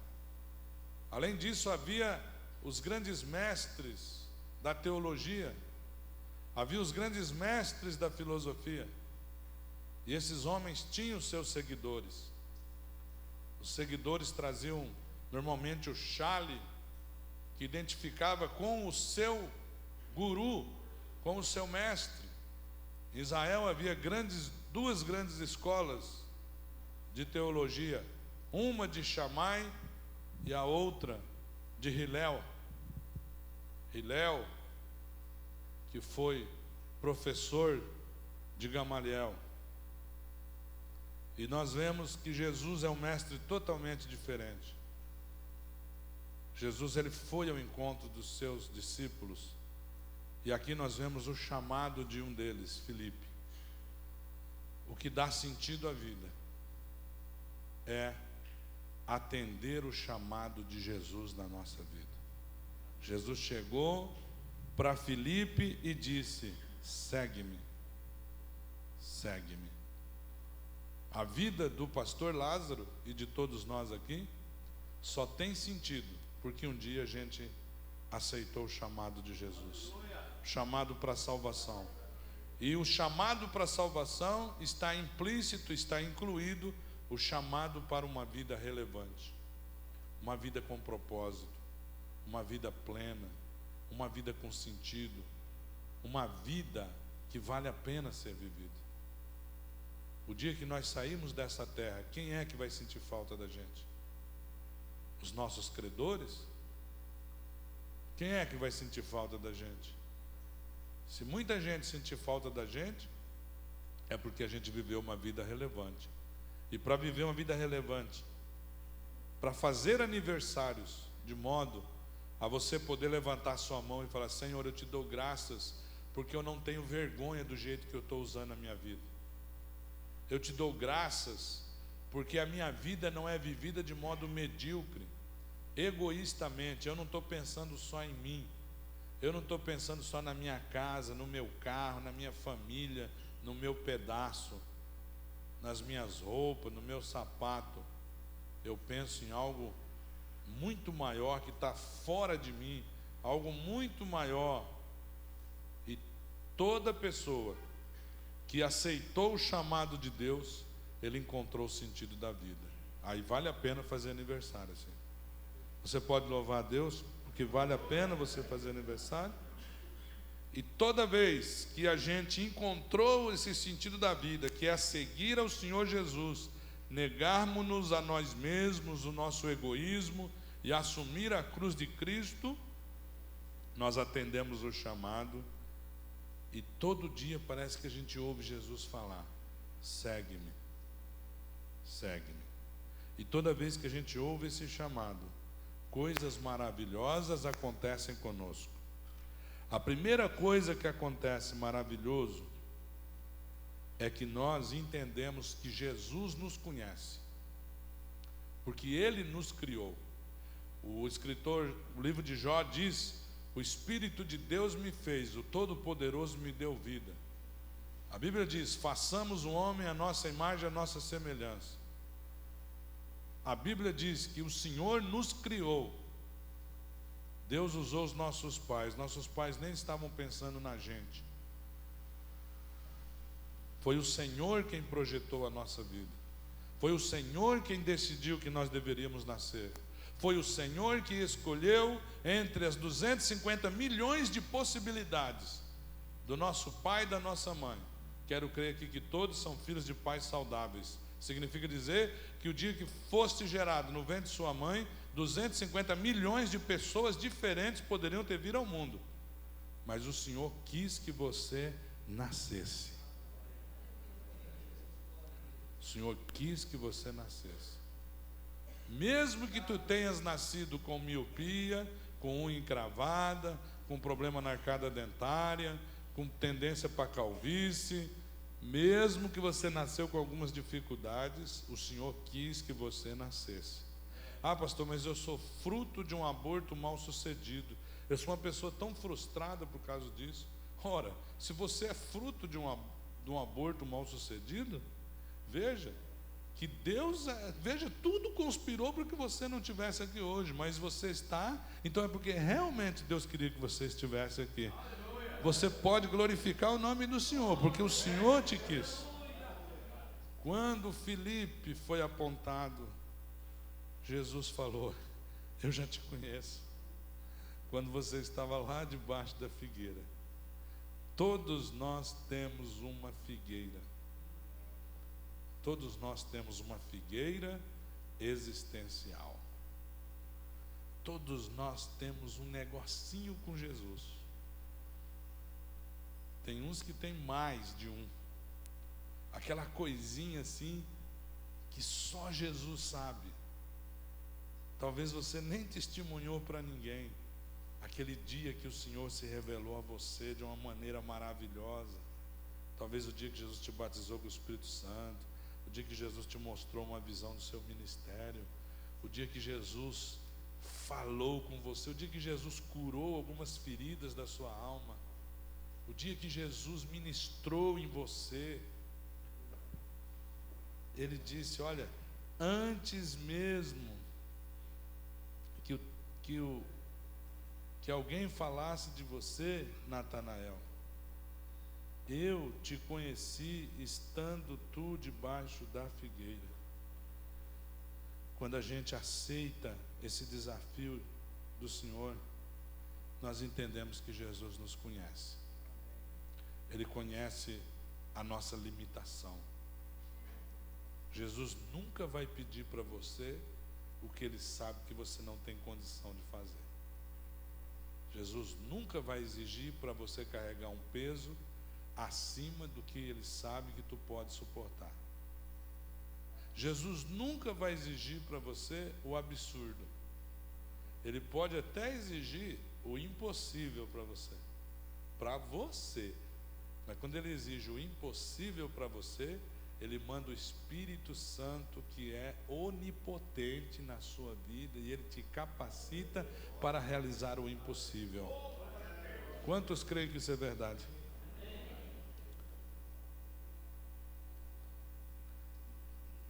Além disso, havia os grandes mestres da teologia, havia os grandes mestres da filosofia, e esses homens tinham seus seguidores. Os seguidores traziam normalmente o xale, que identificava com o seu guru, com o seu mestre. Em Israel havia duas grandes escolas de teologia, uma de Shammai e a outra de Hillel. Hillel, que foi professor de Gamaliel. E nós vemos que Jesus é um mestre totalmente diferente. Jesus, ele foi ao encontro dos seus discípulos, e aqui nós vemos o chamado de um deles, Filipe. O que dá sentido à vida é atender o chamado de Jesus na nossa vida. Jesus chegou para Filipe e disse: segue-me, segue-me. A vida do pastor Lázaro e de todos nós aqui só tem sentido porque um dia a gente aceitou o chamado de Jesus, chamado para a salvação. E o chamado para a salvação está implícito, está incluído o chamado para uma vida relevante, uma vida com propósito, uma vida plena, uma vida com sentido, uma vida que vale a pena ser vivida. O dia que nós sairmos dessa terra, quem é que vai sentir falta da gente? Os nossos credores? Quem é que vai sentir falta da gente? Se muita gente sentir falta da gente, é porque a gente viveu uma vida relevante. E para viver uma vida relevante, para fazer aniversários, de modo a você poder levantar sua mão e falar: Senhor, eu te dou graças, porque eu não tenho vergonha do jeito que eu estou usando a minha vida. Eu te dou graças, porque a minha vida não é vivida de modo medíocre, egoístamente. Eu não estou pensando só em mim. Eu não estou pensando só na minha casa, no meu carro, na minha família, no meu pedaço, nas minhas roupas, no meu sapato. Eu penso em algo muito maior que está fora de mim, algo muito maior. E toda pessoa que aceitou o chamado de Deus, ele encontrou o sentido da vida. Aí vale a pena fazer aniversário, assim. Você pode louvar a Deus porque vale a pena você fazer aniversário. E toda vez que a gente encontrou esse sentido da vida, que é seguir ao Senhor Jesus, negarmos-nos a nós mesmos, o nosso egoísmo, e assumir a cruz de Cristo, nós atendemos o chamado. E todo dia parece que a gente ouve Jesus falar: segue-me, segue-me. E toda vez que a gente ouve esse chamado, coisas maravilhosas acontecem conosco. A primeira coisa que acontece maravilhoso é que nós entendemos que Jesus nos conhece, porque Ele nos criou. O escritor, o livro de Jó diz: o Espírito de Deus me fez, o Todo-Poderoso me deu vida. A Bíblia diz: façamos o homem à nossa imagem, à nossa semelhança. A Bíblia diz que o Senhor nos criou. Deus usou os nossos pais nem estavam pensando na gente. Foi o Senhor quem projetou a nossa vida. Foi o Senhor quem decidiu que nós deveríamos nascer. Foi o Senhor que escolheu entre as 250 milhões de possibilidades do nosso pai e da nossa mãe. Quero crer aqui que todos são filhos de pais saudáveis. Significa dizer que o dia que foste gerado no ventre de sua mãe, 250 milhões de pessoas diferentes poderiam ter vindo ao mundo. Mas o Senhor quis que você nascesse. O Senhor quis que você nascesse. Mesmo que tu tenhas nascido com miopia, com unha encravada, com problema na arcada dentária, com tendência para calvície, mesmo que você nasceu com algumas dificuldades, o Senhor quis que você nascesse. Ah, pastor, mas eu sou fruto de um aborto mal sucedido. Eu sou uma pessoa tão frustrada por causa disso. Ora, se você é fruto de um aborto mal sucedido, veja que Deus, tudo conspirou para que você não estivesse aqui hoje, mas você está, então é porque realmente Deus queria que você estivesse aqui. Você pode glorificar o nome do Senhor, porque o Senhor te quis. Quando Filipe foi apontado, Jesus falou: eu já te conheço. Quando você estava lá debaixo da figueira. Todos nós temos uma figueira. Todos nós temos uma figueira existencial. Todos nós temos um negocinho com Jesus. Tem uns que tem mais de um. Aquela coisinha assim que só Jesus sabe. Talvez você nem testemunhou para ninguém aquele dia que o Senhor se revelou a você de uma maneira maravilhosa. Talvez o dia que Jesus te batizou com o Espírito Santo, o dia que Jesus te mostrou uma visão do seu ministério, o dia que Jesus falou com você, o dia que Jesus curou algumas feridas da sua alma, o dia que Jesus ministrou em você. Ele disse: olha, antes mesmo que alguém falasse de você, Natanael, Eu te conheci estando tu debaixo da figueira. Quando a gente aceita esse desafio do Senhor, nós entendemos que Jesus nos conhece. Ele conhece a nossa limitação. Jesus nunca vai pedir para você o que Ele sabe que você não tem condição de fazer. Jesus nunca vai exigir para você carregar um peso acima do que Ele sabe que tu pode suportar. Jesus nunca vai exigir para você o absurdo. Ele pode até exigir o impossível para você. Mas quando Ele exige o impossível para você, Ele manda o Espírito Santo, que é onipotente na sua vida, e Ele te capacita para realizar o impossível. Quantos creem que isso é verdade?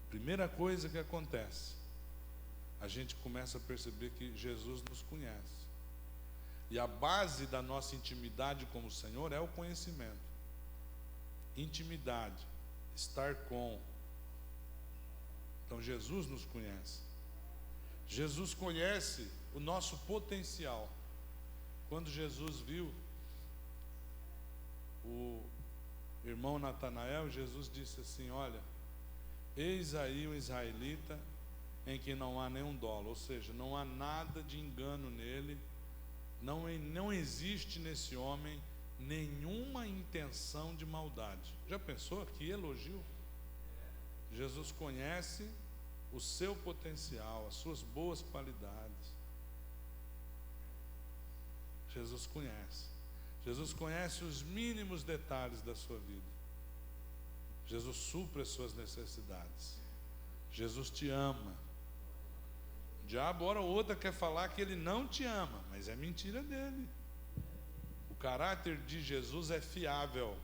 Primeira coisa que acontece, a gente começa a perceber que Jesus nos conhece. E a base da nossa intimidade com o Senhor é o conhecimento. Intimidade, estar com. Então Jesus nos conhece. Jesus conhece o nosso potencial. Quando Jesus viu o irmão Natanael, Jesus disse assim: olha, eis aí um israelita em que não há nenhum dolo, ou seja, não há nada de engano nele, não existe nesse homem nenhuma intenção de maldade. Já pensou? Que elogio! Jesus conhece o seu potencial, as suas boas qualidades. Jesus conhece. Jesus conhece os mínimos detalhes da sua vida. Jesus supre as suas necessidades. Jesus te ama. O diabo, hora ou outra, quer falar que ele não te ama, mas é mentira dele. O caráter de Jesus é fiável.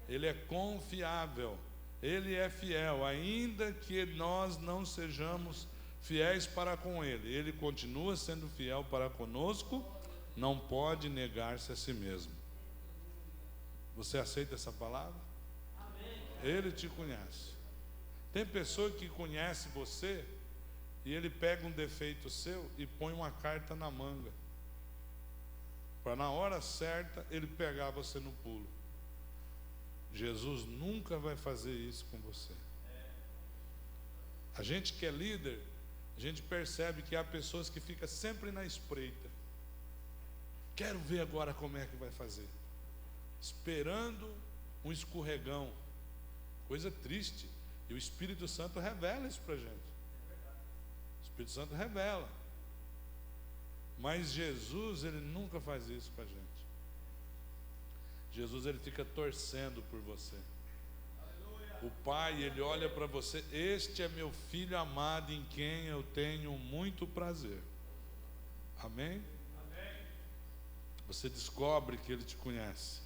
Ele é confiável. Ele é fiel, ainda que nós não sejamos fiéis para com Ele. Ele continua sendo fiel para conosco, não pode negar-se a si mesmo. Você aceita essa palavra? Amém. Ele te conhece. Tem pessoa que conhece você e ele pega um defeito seu e põe uma carta na manga, para na hora certa ele pegar você no pulo. Jesus nunca vai fazer isso com você. A gente que é líder, a gente percebe que há pessoas que ficam sempre na espreita. Quero ver agora como é que vai fazer. Esperando um escorregão. Coisa triste. E o Espírito Santo revela isso para a gente. O Espírito Santo revela. Mas Jesus, Ele nunca faz isso com a gente. Jesus, Ele fica torcendo por você. O Pai, Ele olha para você: este é meu filho amado, em quem eu tenho muito prazer. Amém? Amém. Você descobre que Ele te conhece.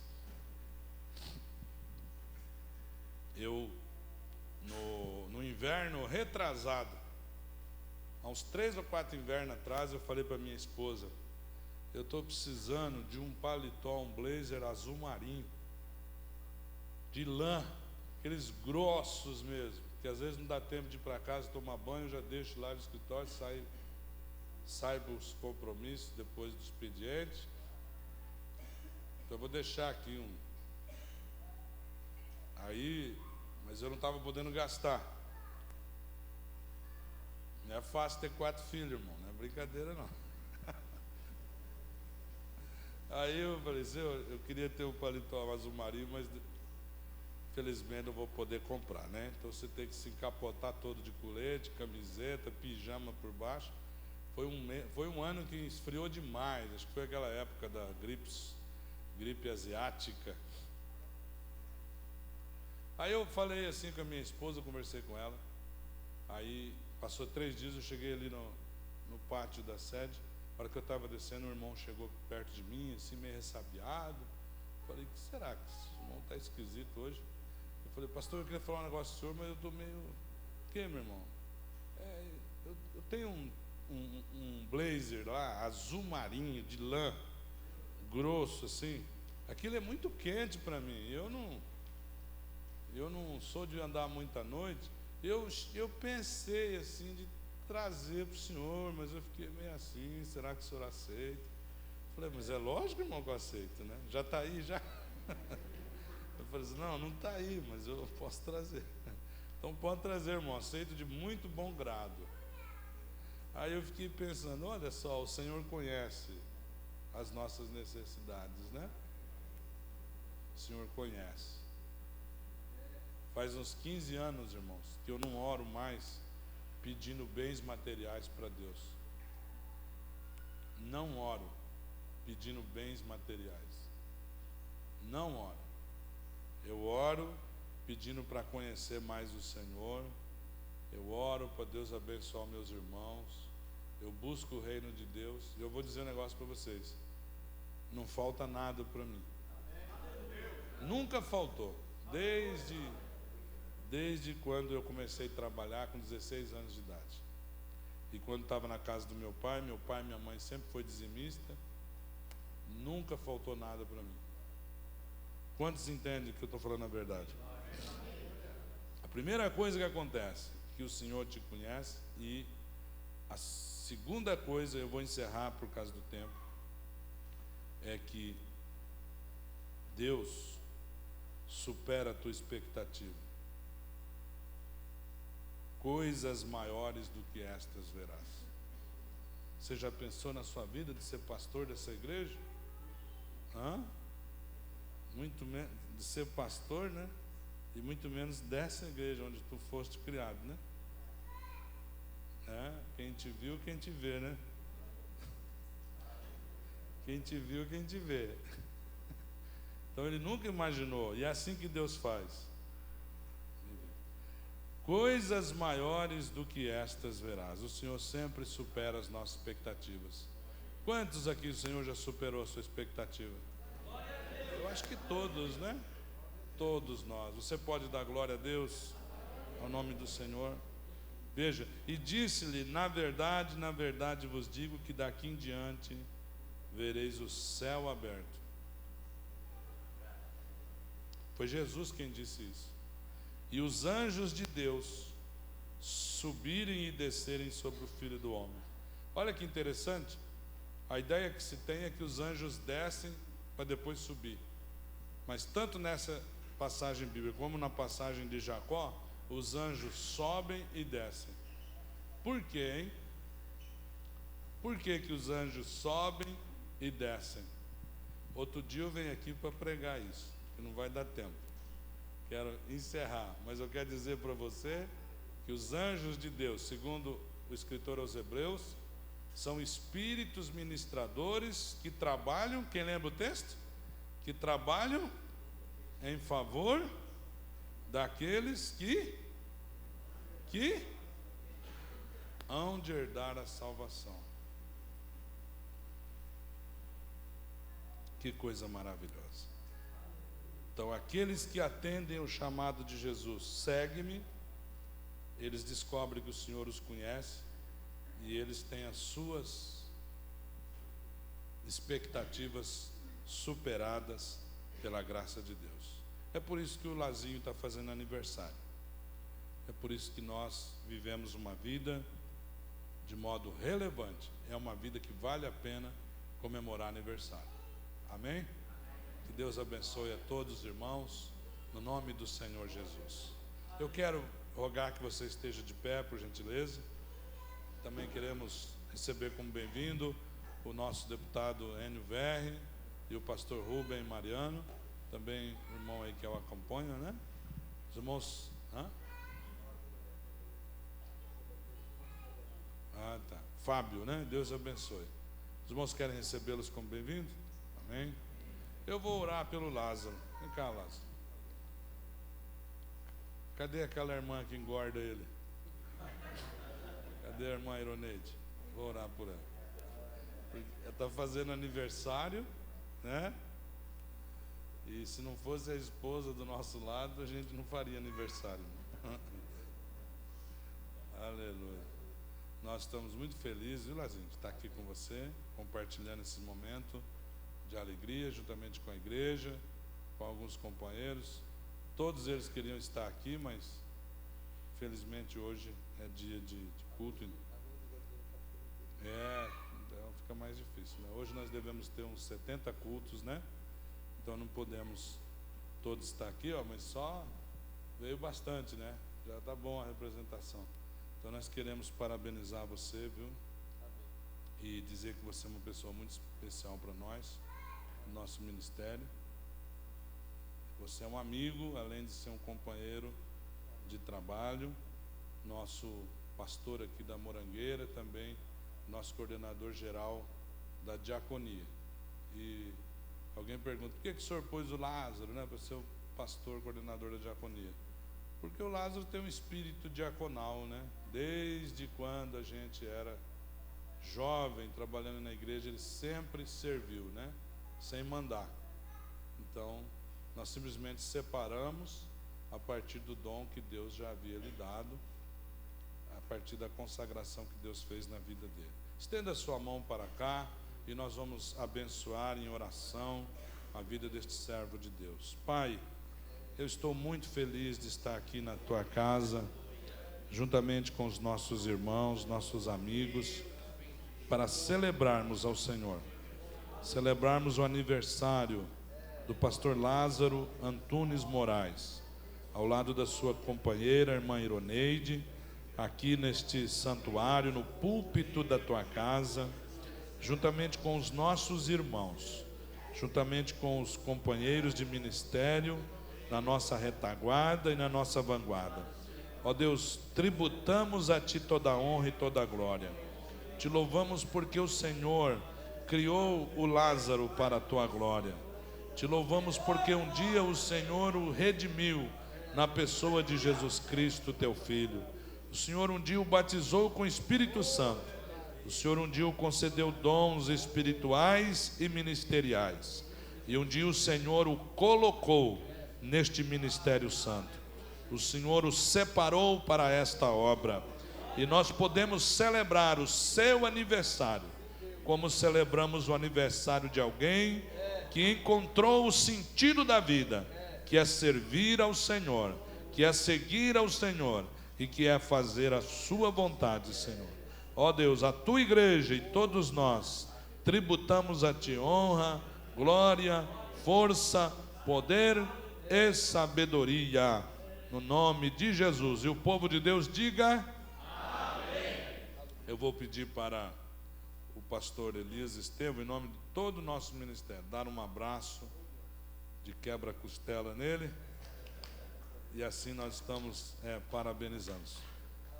Eu, no inverno retrasado, há uns 3 ou 4 invernos atrás, eu falei para minha esposa: eu estou precisando de um paletó, um blazer azul marinho, de lã, aqueles grossos mesmo, que às vezes não dá tempo de ir para casa tomar banho, eu já deixo lá no escritório, saio para os compromissos depois do expediente. Então eu vou deixar aqui mas eu não estava podendo gastar. Não é fácil ter 4 filhos, irmão, não é brincadeira não. Aí eu falei: Senhor, eu queria ter um paletó azul marinho, mas infelizmente não vou poder comprar, né? Então você tem que se encapotar todo de colete, camiseta, pijama por baixo. Foi um ano que esfriou demais. Acho que foi aquela época da gripe asiática. Aí eu falei assim com a minha esposa, conversei com ela. Aí passou 3 dias, eu cheguei ali no pátio da sede. Na hora que eu estava descendo, o irmão chegou perto de mim, assim, meio ressabiado. Falei: o que será que esse irmão está esquisito hoje? Eu falei: pastor, eu queria falar um negócio com o senhor, mas eu estou meio... O que, meu irmão? Eu tenho um blazer lá, azul marinho, de lã, grosso assim. Aquilo é muito quente para mim. Eu não sou de andar muito à noite. Eu pensei assim de trazer para o senhor, mas eu fiquei meio assim, será que o senhor aceita? Falei, mas é lógico, irmão, que eu aceito, né? Já está aí, já. Eu falei assim, não está aí, mas eu posso trazer. Então pode trazer, irmão, aceito de muito bom grado. Aí eu fiquei pensando, olha só, o Senhor conhece as nossas necessidades, né? O Senhor conhece. Faz uns 15 anos, irmãos, que eu não oro mais pedindo bens materiais para Deus. Não oro pedindo bens materiais. Não oro. Eu oro pedindo para conhecer mais o Senhor. Eu oro para Deus abençoar meus irmãos. Eu busco o reino de Deus. E eu vou dizer um negócio para vocês. Não falta nada para mim. Nunca faltou. Desde quando eu comecei a trabalhar com 16 anos de idade. E quando estava na casa do meu pai e minha mãe sempre foi dizimista. Nunca faltou nada para mim. Quantos entendem que eu estou falando a verdade? A primeira coisa que acontece, que o Senhor te conhece. E a segunda coisa, eu vou encerrar por causa do tempo, é que Deus supera a tua expectativa. Coisas maiores do que estas verás. Você já pensou na sua vida de ser pastor dessa igreja? Muito menos de ser pastor, né? E muito menos dessa igreja onde tu foste criado, né? Quem te viu, quem te vê, né? Quem te viu, quem te vê. Então ele nunca imaginou, e é assim que Deus faz. Coisas maiores do que estas verás. O Senhor sempre supera as nossas expectativas. Quantos aqui o Senhor já superou a sua expectativa? Eu acho que todos, né? Todos nós. Você pode dar glória a Deus ao nome do Senhor. Veja, e disse-lhe, na verdade vos digo que daqui em diante vereis o céu aberto. Foi Jesus quem disse isso. E os anjos de Deus subirem e descerem sobre o Filho do Homem. Olha que interessante. A ideia que se tem é que os anjos descem para depois subir. Mas tanto nessa passagem bíblica como na passagem de Jacó, os anjos sobem e descem. Por quê, hein? Por que que os anjos sobem e descem? Outro dia eu venho aqui para pregar isso, que não vai dar tempo. Quero encerrar, mas eu quero dizer para você que os anjos de Deus, segundo o escritor aos Hebreus, são espíritos ministradores que trabalham, quem lembra o texto? Que trabalham em favor daqueles que hão de herdar a salvação. Que coisa maravilhosa. Então, aqueles que atendem o chamado de Jesus, segue-me, eles descobrem que o Senhor os conhece e eles têm as suas expectativas superadas pela graça de Deus. É por isso que o Lazinho está fazendo aniversário. É por isso que nós vivemos uma vida de modo relevante. É uma vida que vale a pena comemorar aniversário. Amém? Que Deus abençoe a todos os irmãos, no nome do Senhor Jesus. Eu quero rogar que você esteja de pé, por gentileza. Também queremos receber como bem-vindo o nosso deputado Enio Verri e o pastor Rubem Mariano, também o irmão aí que o acompanha, né? Os irmãos... tá. Fábio, né? Deus abençoe. Os irmãos querem recebê-los como bem-vindos? Amém? Eu vou orar pelo Lázaro. Vem cá, Lázaro. Cadê aquela irmã que engorda ele? Cadê a irmã Ironeide? Vou orar por ela. Ela está fazendo aniversário, né? E se não fosse a esposa do nosso lado, a gente não faria aniversário. Aleluia. Nós estamos muito felizes, viu, Lazinho, de estar aqui com você, compartilhando esse momento de alegria, juntamente com a igreja, com alguns companheiros. Todos eles queriam estar aqui, mas infelizmente hoje é dia de culto. Então fica mais difícil, né? Hoje nós devemos ter uns 70 cultos, né? Então não podemos todos estar aqui, mas só veio bastante, né? Já está bom a representação. Então nós queremos parabenizar você, viu? E dizer que você é uma pessoa muito especial para nós, no nosso ministério. Você é um amigo, além de ser um companheiro de trabalho, nosso pastor aqui da Morangueira, também nosso coordenador geral da diaconia. E alguém pergunta, por que o senhor pôs o Lázaro, né, para ser o pastor coordenador da diaconia? Porque o Lázaro tem um espírito diaconal, né? Desde quando a gente era jovem, trabalhando na igreja, ele sempre serviu, né? Sem mandar. Então, nós simplesmente separamos a partir do dom que Deus já havia lhe dado, a partir da consagração que Deus fez na vida dele. Estenda a sua mão para cá e nós vamos abençoar em oração a vida deste servo de Deus. Pai, eu estou muito feliz de estar aqui na tua casa, juntamente com os nossos irmãos, nossos amigos, para celebrarmos ao Senhor, celebrarmos o aniversário do pastor Lázaro Antunes Moraes, ao lado da sua companheira, irmã Ironeide, aqui neste santuário, no púlpito da tua casa, juntamente com os nossos irmãos, juntamente com os companheiros de ministério, na nossa retaguarda e na nossa vanguarda. Ó Deus, tributamos a Ti toda a honra e toda a glória. Te louvamos porque o Senhor criou o Lázaro para a Tua glória. Te louvamos porque um dia o Senhor o redimiu na pessoa de Jesus Cristo, Teu Filho. O Senhor um dia o batizou com o Espírito Santo. O Senhor um dia o concedeu dons espirituais e ministeriais. E um dia o Senhor o colocou neste ministério santo. O Senhor o separou para esta obra. E nós podemos celebrar o seu aniversário como celebramos o aniversário de alguém que encontrou o sentido da vida, que é servir ao Senhor, que é seguir ao Senhor e que é fazer a sua vontade, Senhor. Ó Deus, a tua igreja e todos nós tributamos a ti honra, glória, força, poder e sabedoria, no nome de Jesus. E o povo de Deus diga amém. Eu vou pedir para o pastor Elias Estevão, em nome de todo o nosso ministério, dar um abraço de quebra-costela nele, e assim nós estamos parabenizando.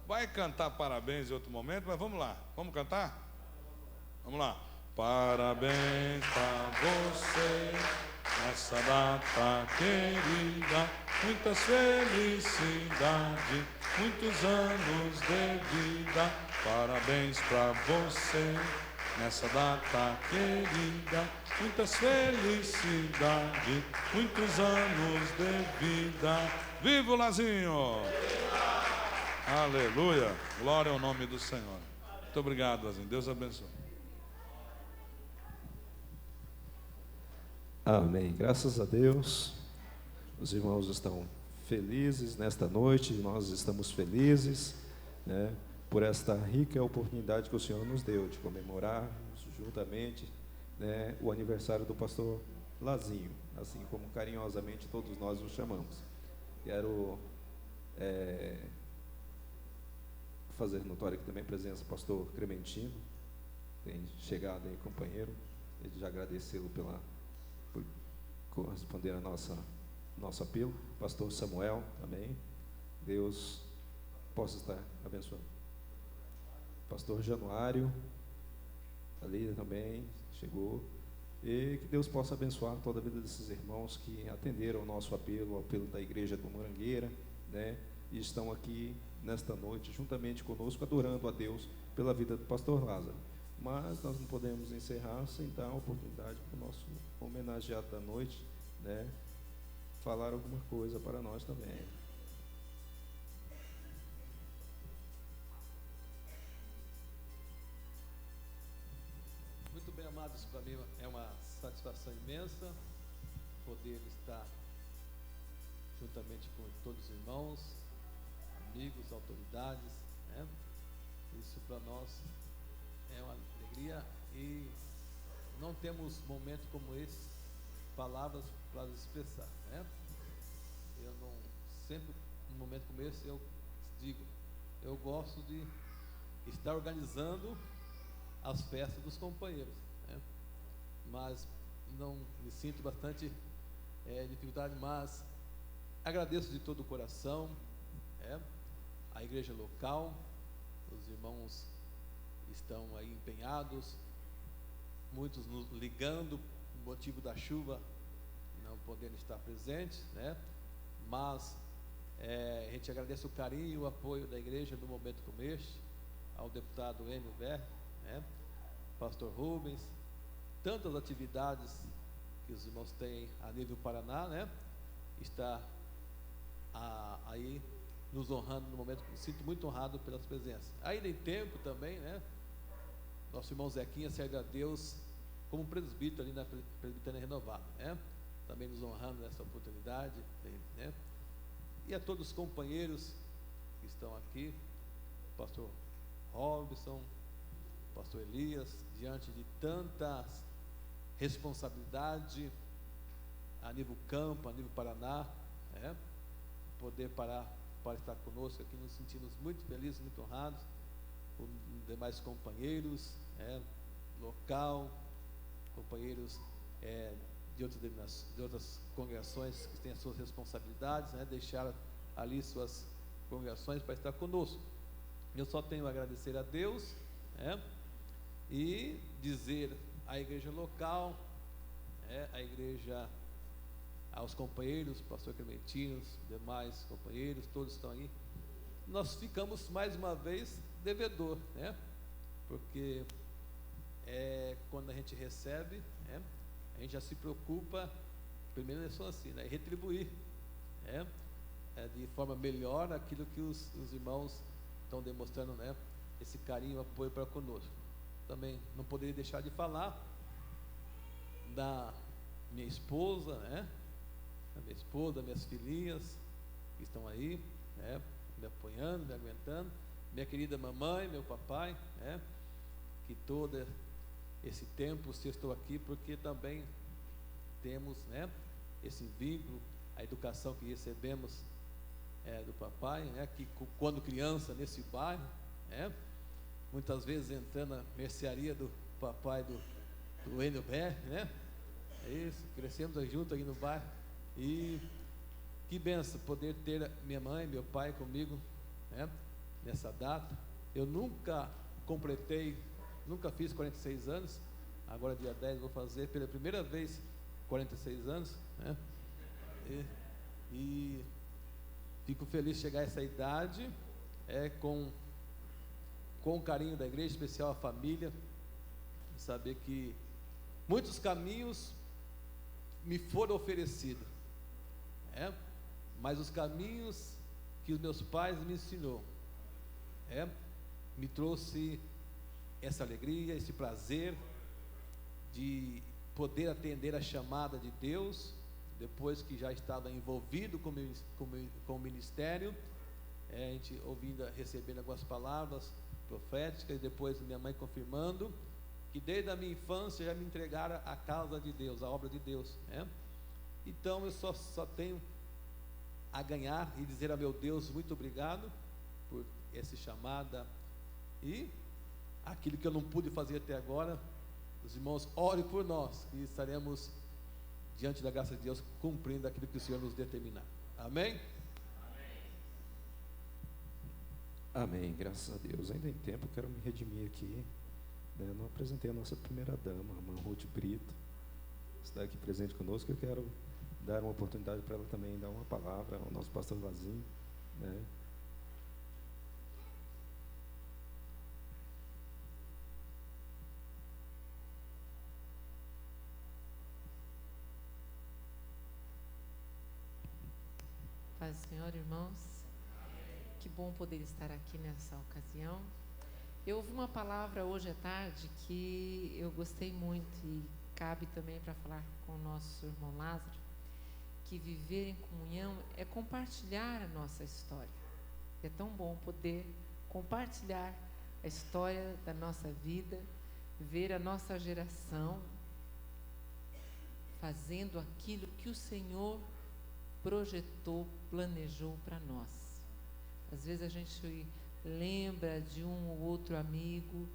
Vai cantar parabéns em outro momento, mas vamos lá, vamos cantar? Vamos lá. Parabéns a você nessa data querida, muitas felicidades, muitos anos de vida. Parabéns para você nessa data querida, muitas felicidades, muitos anos de vida. Viva o Lazinho! Aleluia! Glória ao nome do Senhor. Muito obrigado, Lazinho. Deus abençoe.
Amém. Graças a Deus, os irmãos estão felizes nesta noite, nós estamos felizes, né, por esta rica oportunidade que o Senhor nos deu de comemorarmos juntamente, né, o aniversário do pastor Lazinho, assim como carinhosamente todos nós o chamamos. Quero fazer notório aqui também a presença do pastor Clementino, tem chegado aí, companheiro, ele já agradecê-lo por corresponder a nosso apelo. Pastor Samuel também, Deus possa estar abençoando. Pastor Januário, ali também chegou, e que Deus possa abençoar toda a vida desses irmãos que atenderam ao nosso apelo, ao apelo da igreja do Morangueira, né, e estão aqui nesta noite juntamente conosco, adorando a Deus pela vida do pastor Lázaro. Mas nós não podemos encerrar sem dar a oportunidade para o nosso homenageado da noite, né, falar alguma coisa para nós também.
Muito bem, amados, para mim é uma satisfação satisfação imensa poder estar juntamente com todos os irmãos, amigos, autoridades, né? Isso para nós é uma alegria e não temos momento como esse, palavras para expressar, né? Eu não, sempre num momento como esse eu digo, eu gosto de estar organizando as festas dos companheiros, né? Mas não me sinto bastante dificuldade, mas agradeço de todo o coração, a igreja local, os irmãos estão aí empenhados, muitos nos ligando, por motivo da chuva, não podendo estar presentes, né? Mas a gente agradece o carinho e o apoio da igreja no momento como este, ao deputado Enio Ver, né? Pastor Rubens, tantas atividades que os irmãos têm a nível Paraná, né? Está aí nos honrando no momento, me sinto muito honrado pelas presenças. Ainda em tempo também, né? Nosso irmão Zequinha serve a Deus como presbítero ali na Presbiteriana Renovada, né? Também nos honrando nessa oportunidade, né? E a todos os companheiros que estão aqui, pastor Robson, pastor Elias, diante de tanta responsabilidade a nível campo, a nível Paraná, né? Poder parar para estar conosco aqui, nos sentimos muito felizes, muito honrados, com demais companheiros, local, companheiros de outras congregações que têm as suas responsabilidades, né? Deixaram ali suas congregações para estar conosco. Eu só tenho a agradecer a Deus, e dizer à igreja local, à igreja, aos companheiros, pastor Clementino, demais companheiros, todos estão aí. Nós ficamos mais uma vez devedor, né? Porque quando a gente recebe, a gente já se preocupa, primeiro é só assim, né? Retribuir, de forma melhor aquilo que os irmãos estão demonstrando, né? Esse carinho, apoio para conosco. Também não poderia deixar de falar da minha esposa, né? A minha esposa, minhas filhinhas que estão aí, me apoiando, me aguentando, minha querida mamãe, meu papai, que todo esse tempo eu estou aqui porque também temos, esse vínculo, a educação que recebemos do papai, que quando criança nesse bairro, muitas vezes entrando na mercearia do papai do Enio Bé, é isso, crescemos juntos aqui no bairro. E que benção poder ter minha mãe, meu pai comigo, nessa data. Eu nunca completei, nunca fiz 46 anos, agora dia 10 vou fazer pela primeira vez 46 anos, e fico feliz de chegar a essa idade, com o carinho da igreja, especial a família, saber que muitos caminhos me foram oferecidos, mas os caminhos que os meus pais me ensinou, me trouxe essa alegria, esse prazer de poder atender a chamada de Deus, depois que já estava envolvido com o ministério, a gente ouvindo, recebendo algumas palavras proféticas, e depois minha mãe confirmando, que desde a minha infância já me entregaram a causa de Deus, a obra de Deus, Então eu só tenho a ganhar e dizer a meu Deus muito obrigado por essa chamada, e aquilo que eu não pude fazer até agora, os irmãos orem por nós, que estaremos diante da graça de Deus cumprindo aquilo que o Senhor nos determinar. Amém?
Amém, graças a Deus. Ainda em tempo, eu quero me redimir aqui, não apresentei a nossa primeira dama, a irmã Ruth Brito, está aqui presente conosco. Eu quero dar uma oportunidade para ela também dar uma palavra ao nosso pastor Vazinho,
Paz do Senhor, irmãos. Que bom poder estar aqui nessa ocasião. Eu ouvi uma palavra hoje à tarde que eu gostei muito, e cabe também para falar com o nosso irmão Lázaro, que viver em comunhão é compartilhar a nossa história. É tão bom poder compartilhar a história da nossa vida, ver a nossa geração fazendo aquilo que o Senhor projetou, planejou para nós. Às vezes a gente lembra de um ou outro amigo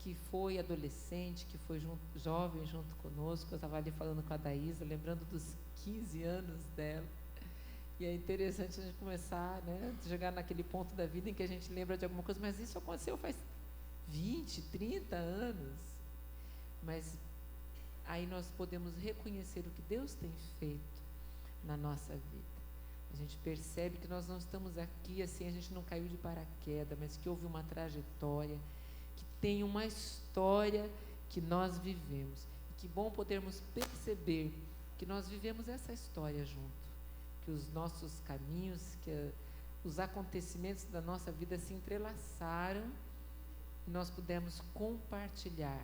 que foi adolescente, que foi jovem junto conosco. Eu estava ali falando com a Daísa, lembrando dos 15 anos dela. E é interessante a gente começar, né, chegar naquele ponto da vida em que a gente lembra de alguma coisa, mas isso aconteceu faz 20, 30 anos. Mas aí nós podemos reconhecer o que Deus tem feito na nossa vida. A gente percebe que nós não estamos aqui assim, a gente não caiu de paraquedas, mas que houve uma trajetória, que tem uma história que nós vivemos. E que bom podermos perceber que nós vivemos essa história junto, que os nossos caminhos, que os acontecimentos da nossa vida se entrelaçaram e nós pudemos compartilhar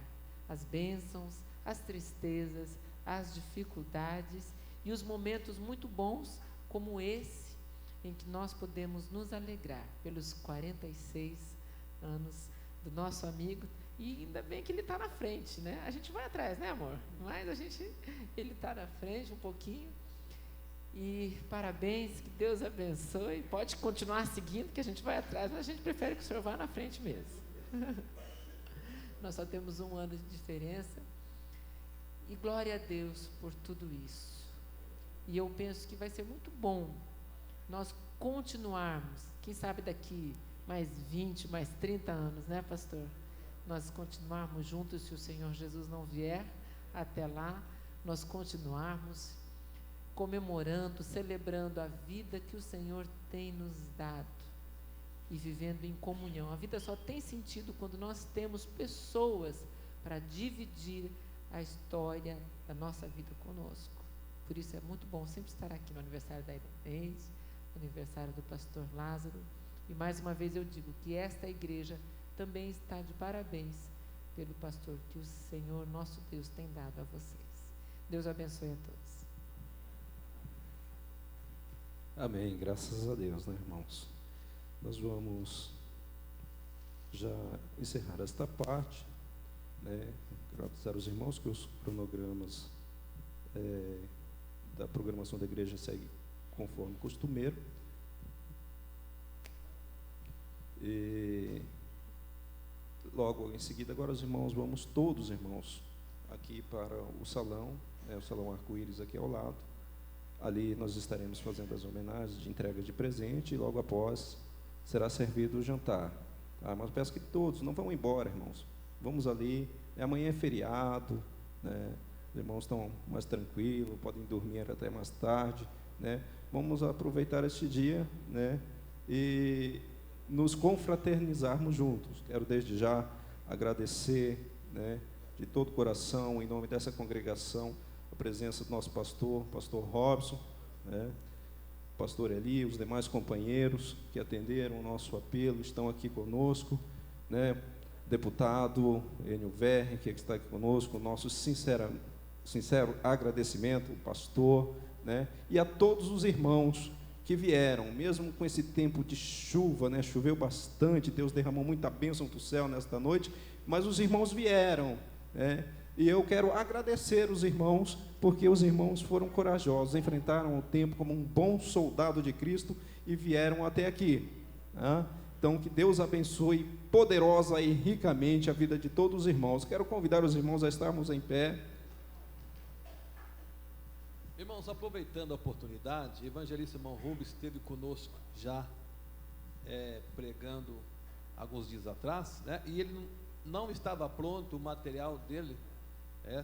as bênçãos, as tristezas, as dificuldades e os momentos muito bons como esse, em que nós podemos nos alegrar pelos 46 anos do nosso amigo. E ainda bem que ele está na frente, né? A gente vai atrás, né, amor? Mas ele está na frente um pouquinho. E parabéns, que Deus abençoe. Pode continuar seguindo, que a gente vai atrás, mas a gente prefere que o senhor vá na frente mesmo. Nós só temos 1 ano de diferença. E glória a Deus por tudo isso. E eu penso que vai ser muito bom nós continuarmos, quem sabe daqui mais 20, mais 30 anos, né, pastor? Nós continuarmos juntos, se o Senhor Jesus não vier até lá, nós continuarmos comemorando, celebrando a vida que o Senhor tem nos dado e vivendo em comunhão. A vida só tem sentido quando nós temos pessoas para dividir a história da nossa vida conosco. Por isso é muito bom sempre estar aqui no aniversário da Inês, no aniversário do pastor Lázaro. E mais uma vez eu digo que esta igreja também está de parabéns pelo pastor que o Senhor, nosso Deus, tem dado a vocês. Deus abençoe a todos.
Amém, graças a Deus, né, irmãos? Nós vamos já encerrar esta parte, né? Agradecer aos irmãos que os cronogramas da programação da igreja seguem conforme costumeiro. E logo em seguida, agora os irmãos, vamos todos, irmãos, aqui para o salão, o salão arco-íris aqui ao lado. Ali nós estaremos fazendo as homenagens de entrega de presente e logo após será servido o jantar. Mas peço que todos não vão embora, irmãos. Vamos ali, amanhã é feriado, né? Os irmãos estão mais tranquilos, podem dormir até mais tarde, né? Vamos aproveitar este dia, né? E nos confraternizarmos juntos. Quero desde já agradecer, né, de todo o coração, em nome dessa congregação, a presença do nosso pastor Robson, né, pastor Eli, os demais companheiros que atenderam o nosso apelo, estão aqui conosco, né, deputado Enio Verri, que está aqui conosco, nosso sincero agradecimento ao pastor, né, e a todos os irmãos que vieram, mesmo com esse tempo de chuva, né, choveu bastante, Deus derramou muita bênção do céu nesta noite, mas os irmãos vieram, né, e eu quero agradecer os irmãos, porque os irmãos foram corajosos, enfrentaram o tempo como um bom soldado de Cristo e vieram até aqui, né? Então, que Deus abençoe poderosa e ricamente a vida de todos os irmãos. Quero convidar os irmãos a estarmos em pé.
Irmãos, aproveitando a oportunidade, o evangelista irmão Rubens esteve conosco já pregando alguns dias atrás, né? E ele não estava pronto, o material dele é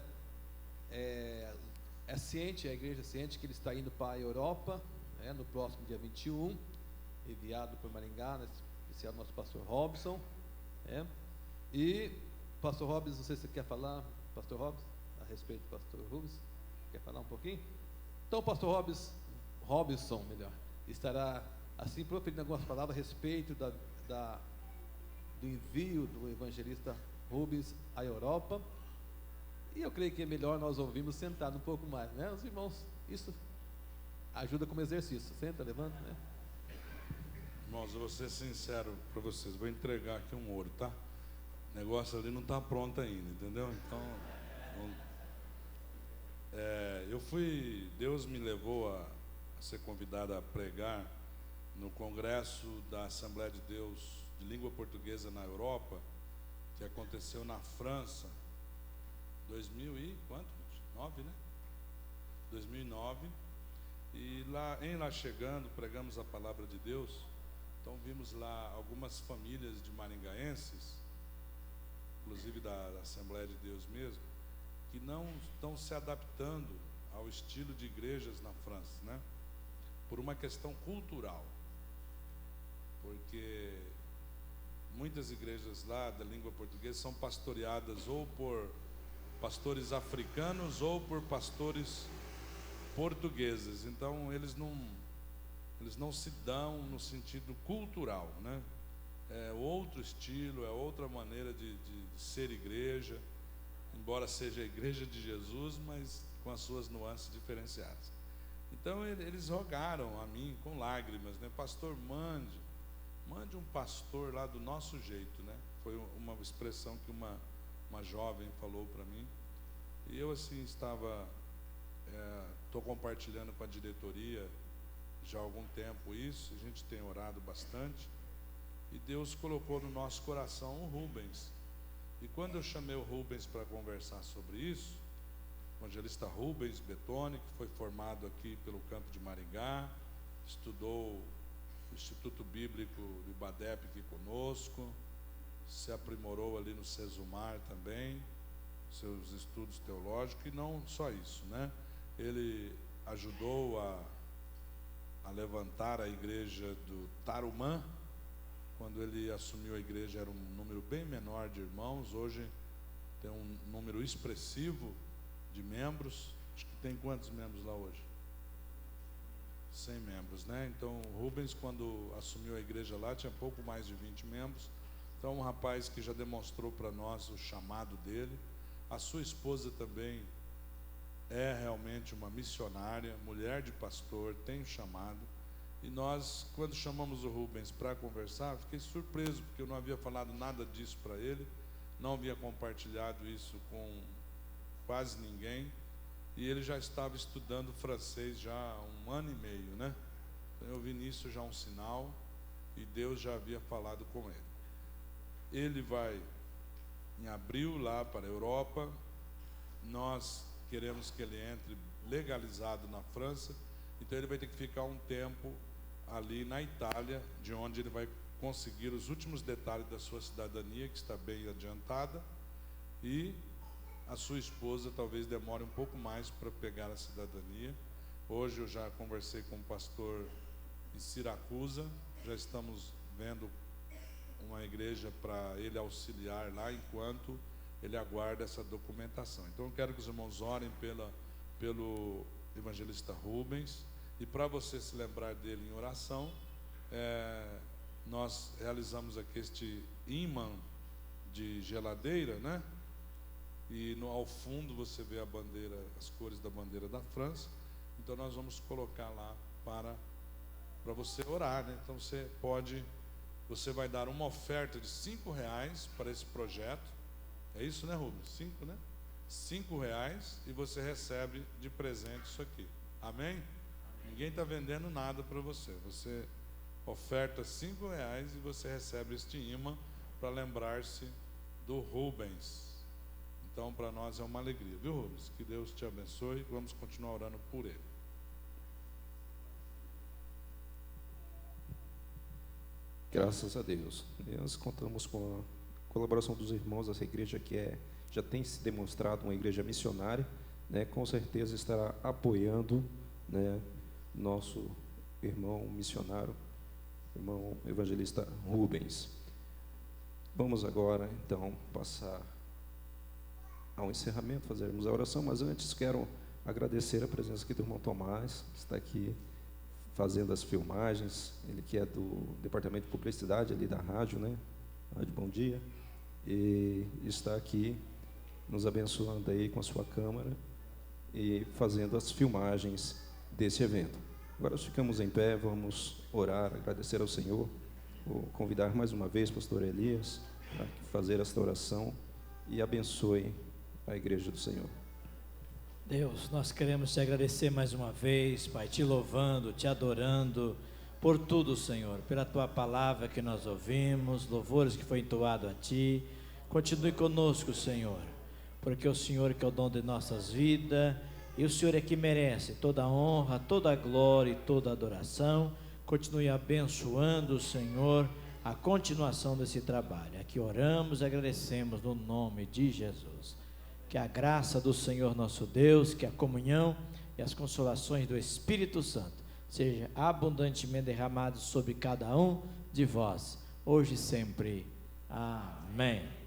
ciente, a igreja é ciente que ele está indo para a Europa, no próximo dia 21, enviado por Maringá, esse é o nosso pastor Robson, e pastor Robson, não sei se você quer falar, pastor Robson, a respeito do pastor Rubens, quer falar um pouquinho? Então o pastor Robson, estará assim proferindo algumas palavras a respeito do envio do evangelista Rubens à Europa. E eu creio que é melhor nós ouvirmos sentado um pouco mais, né? Os irmãos, isso ajuda como exercício. Senta, levanta, né?
Irmãos, eu vou ser sincero para vocês, vou entregar aqui um ouro, tá? O negócio ali não está pronto ainda, entendeu? Então, Deus me levou a ser convidado a pregar no congresso da Assembleia de Deus de língua portuguesa na Europa, que aconteceu na França, 2009, né? 2009, e lá chegando, pregamos a palavra de Deus. Então vimos lá algumas famílias de maringaenses, inclusive da Assembleia de Deus mesmo, que não estão se adaptando ao estilo de igrejas na França, né? Por uma questão cultural, porque muitas igrejas lá da língua portuguesa são pastoreadas ou por pastores africanos ou por pastores portugueses. Então eles não se dão no sentido cultural, né? É outro estilo, é outra maneira de ser igreja, embora seja a igreja de Jesus, mas com as suas nuances diferenciadas. Então eles rogaram a mim com lágrimas, né? Pastor, mande um pastor lá do nosso jeito, né? Foi uma expressão que uma jovem falou para mim, e eu assim estou compartilhando com a diretoria já há algum tempo isso, a gente tem orado bastante, e Deus colocou no nosso coração o Rubens. E quando eu chamei o Rubens para conversar sobre isso, o evangelista Rubens Betoni, que foi formado aqui pelo campo de Maringá, estudou o Instituto Bíblico do IBADEP aqui conosco, se aprimorou ali no Sesumar também, seus estudos teológicos, e não só isso, né? Ele ajudou a levantar a igreja do Tarumã. Quando ele assumiu a igreja era um número bem menor de irmãos, hoje tem um número expressivo de membros. Acho que tem quantos membros lá hoje? 100 membros, né? Então o Rubens, quando assumiu a igreja lá, tinha pouco mais de 20 membros. Então um rapaz que já demonstrou para nós o chamado dele. A sua esposa também é realmente uma missionária, mulher de pastor, tem um chamado. E nós, quando chamamos o Rubens para conversar, fiquei surpreso, porque eu não havia falado nada disso para ele, não havia compartilhado isso com quase ninguém, e ele já estava estudando francês já há 1 ano e meio, né? Então eu vi nisso já um sinal, e Deus já havia falado com ele. Ele vai em abril lá para a Europa. Nós queremos que ele entre legalizado na França, então ele vai ter que ficar um tempo ali na Itália, de onde ele vai conseguir os últimos detalhes da sua cidadania, que está bem adiantada, e a sua esposa talvez demore um pouco mais para pegar a cidadania. Hoje eu já conversei com um pastor em Siracusa, já estamos vendo uma igreja para ele auxiliar lá enquanto ele aguarda essa documentação. Então eu quero que os irmãos orem pelo evangelista Rubens, e para você se lembrar dele em oração, nós realizamos aqui este ímã de geladeira, né? E ao fundo você vê a bandeira, as cores da bandeira da França. Então nós vamos colocar lá para você orar, né? Então você vai dar uma oferta de R$5 para esse projeto. É isso, né, Rubens? 5, né? R$5, e você recebe de presente isso aqui. Amém? Ninguém está vendendo nada para você. Você oferta R$5 e você recebe este imã para lembrar-se do Rubens. Então, para nós é uma alegria, viu, Rubens? Que Deus te abençoe. Vamos continuar orando por ele.
Graças a Deus. Nós contamos com a colaboração dos irmãos. Essa igreja que já tem se demonstrado uma igreja missionária, né? Com certeza estará apoiando, né, nosso irmão missionário, irmão evangelista Rubens. Vamos agora então passar ao encerramento, fazermos a oração, mas antes quero agradecer a presença aqui do irmão Tomás, que está aqui fazendo as filmagens, ele que é do departamento de publicidade ali da rádio, né? Rádio Bom Dia, e está aqui nos abençoando aí com a sua câmera e fazendo as filmagens desse evento. Agora nós ficamos em pé, vamos orar, agradecer ao Senhor. Vou convidar mais uma vez o pastor Elias para fazer esta oração e abençoe a igreja do Senhor.
Deus, nós queremos te agradecer mais uma vez, Pai, te louvando, te adorando por tudo, Senhor, pela tua palavra que nós ouvimos, louvores que foi entoado a ti. Continue conosco, Senhor, porque o Senhor que é o dom de nossas vidas, e o Senhor é que merece toda a honra, toda a glória e toda a adoração. Continue abençoando, Senhor, a continuação desse trabalho. Aqui oramos e agradecemos no nome de Jesus. Que a graça do Senhor nosso Deus, que a comunhão e as consolações do Espírito Santo seja abundantemente derramados sobre cada um de vós, hoje e sempre. Amém.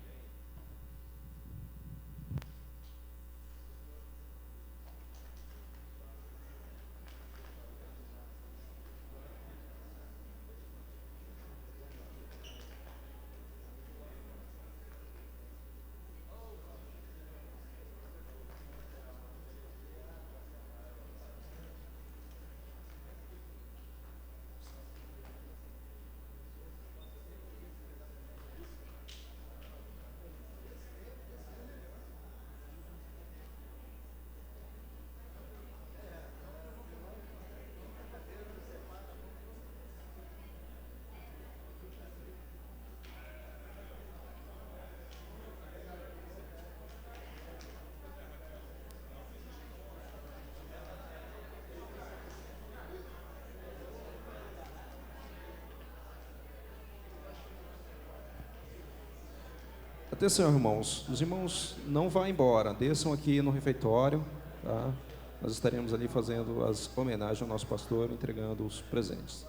Atenção, irmãos, os irmãos não vão embora, desçam aqui no refeitório, tá? Nós estaremos ali fazendo as homenagens ao nosso pastor, entregando os presentes.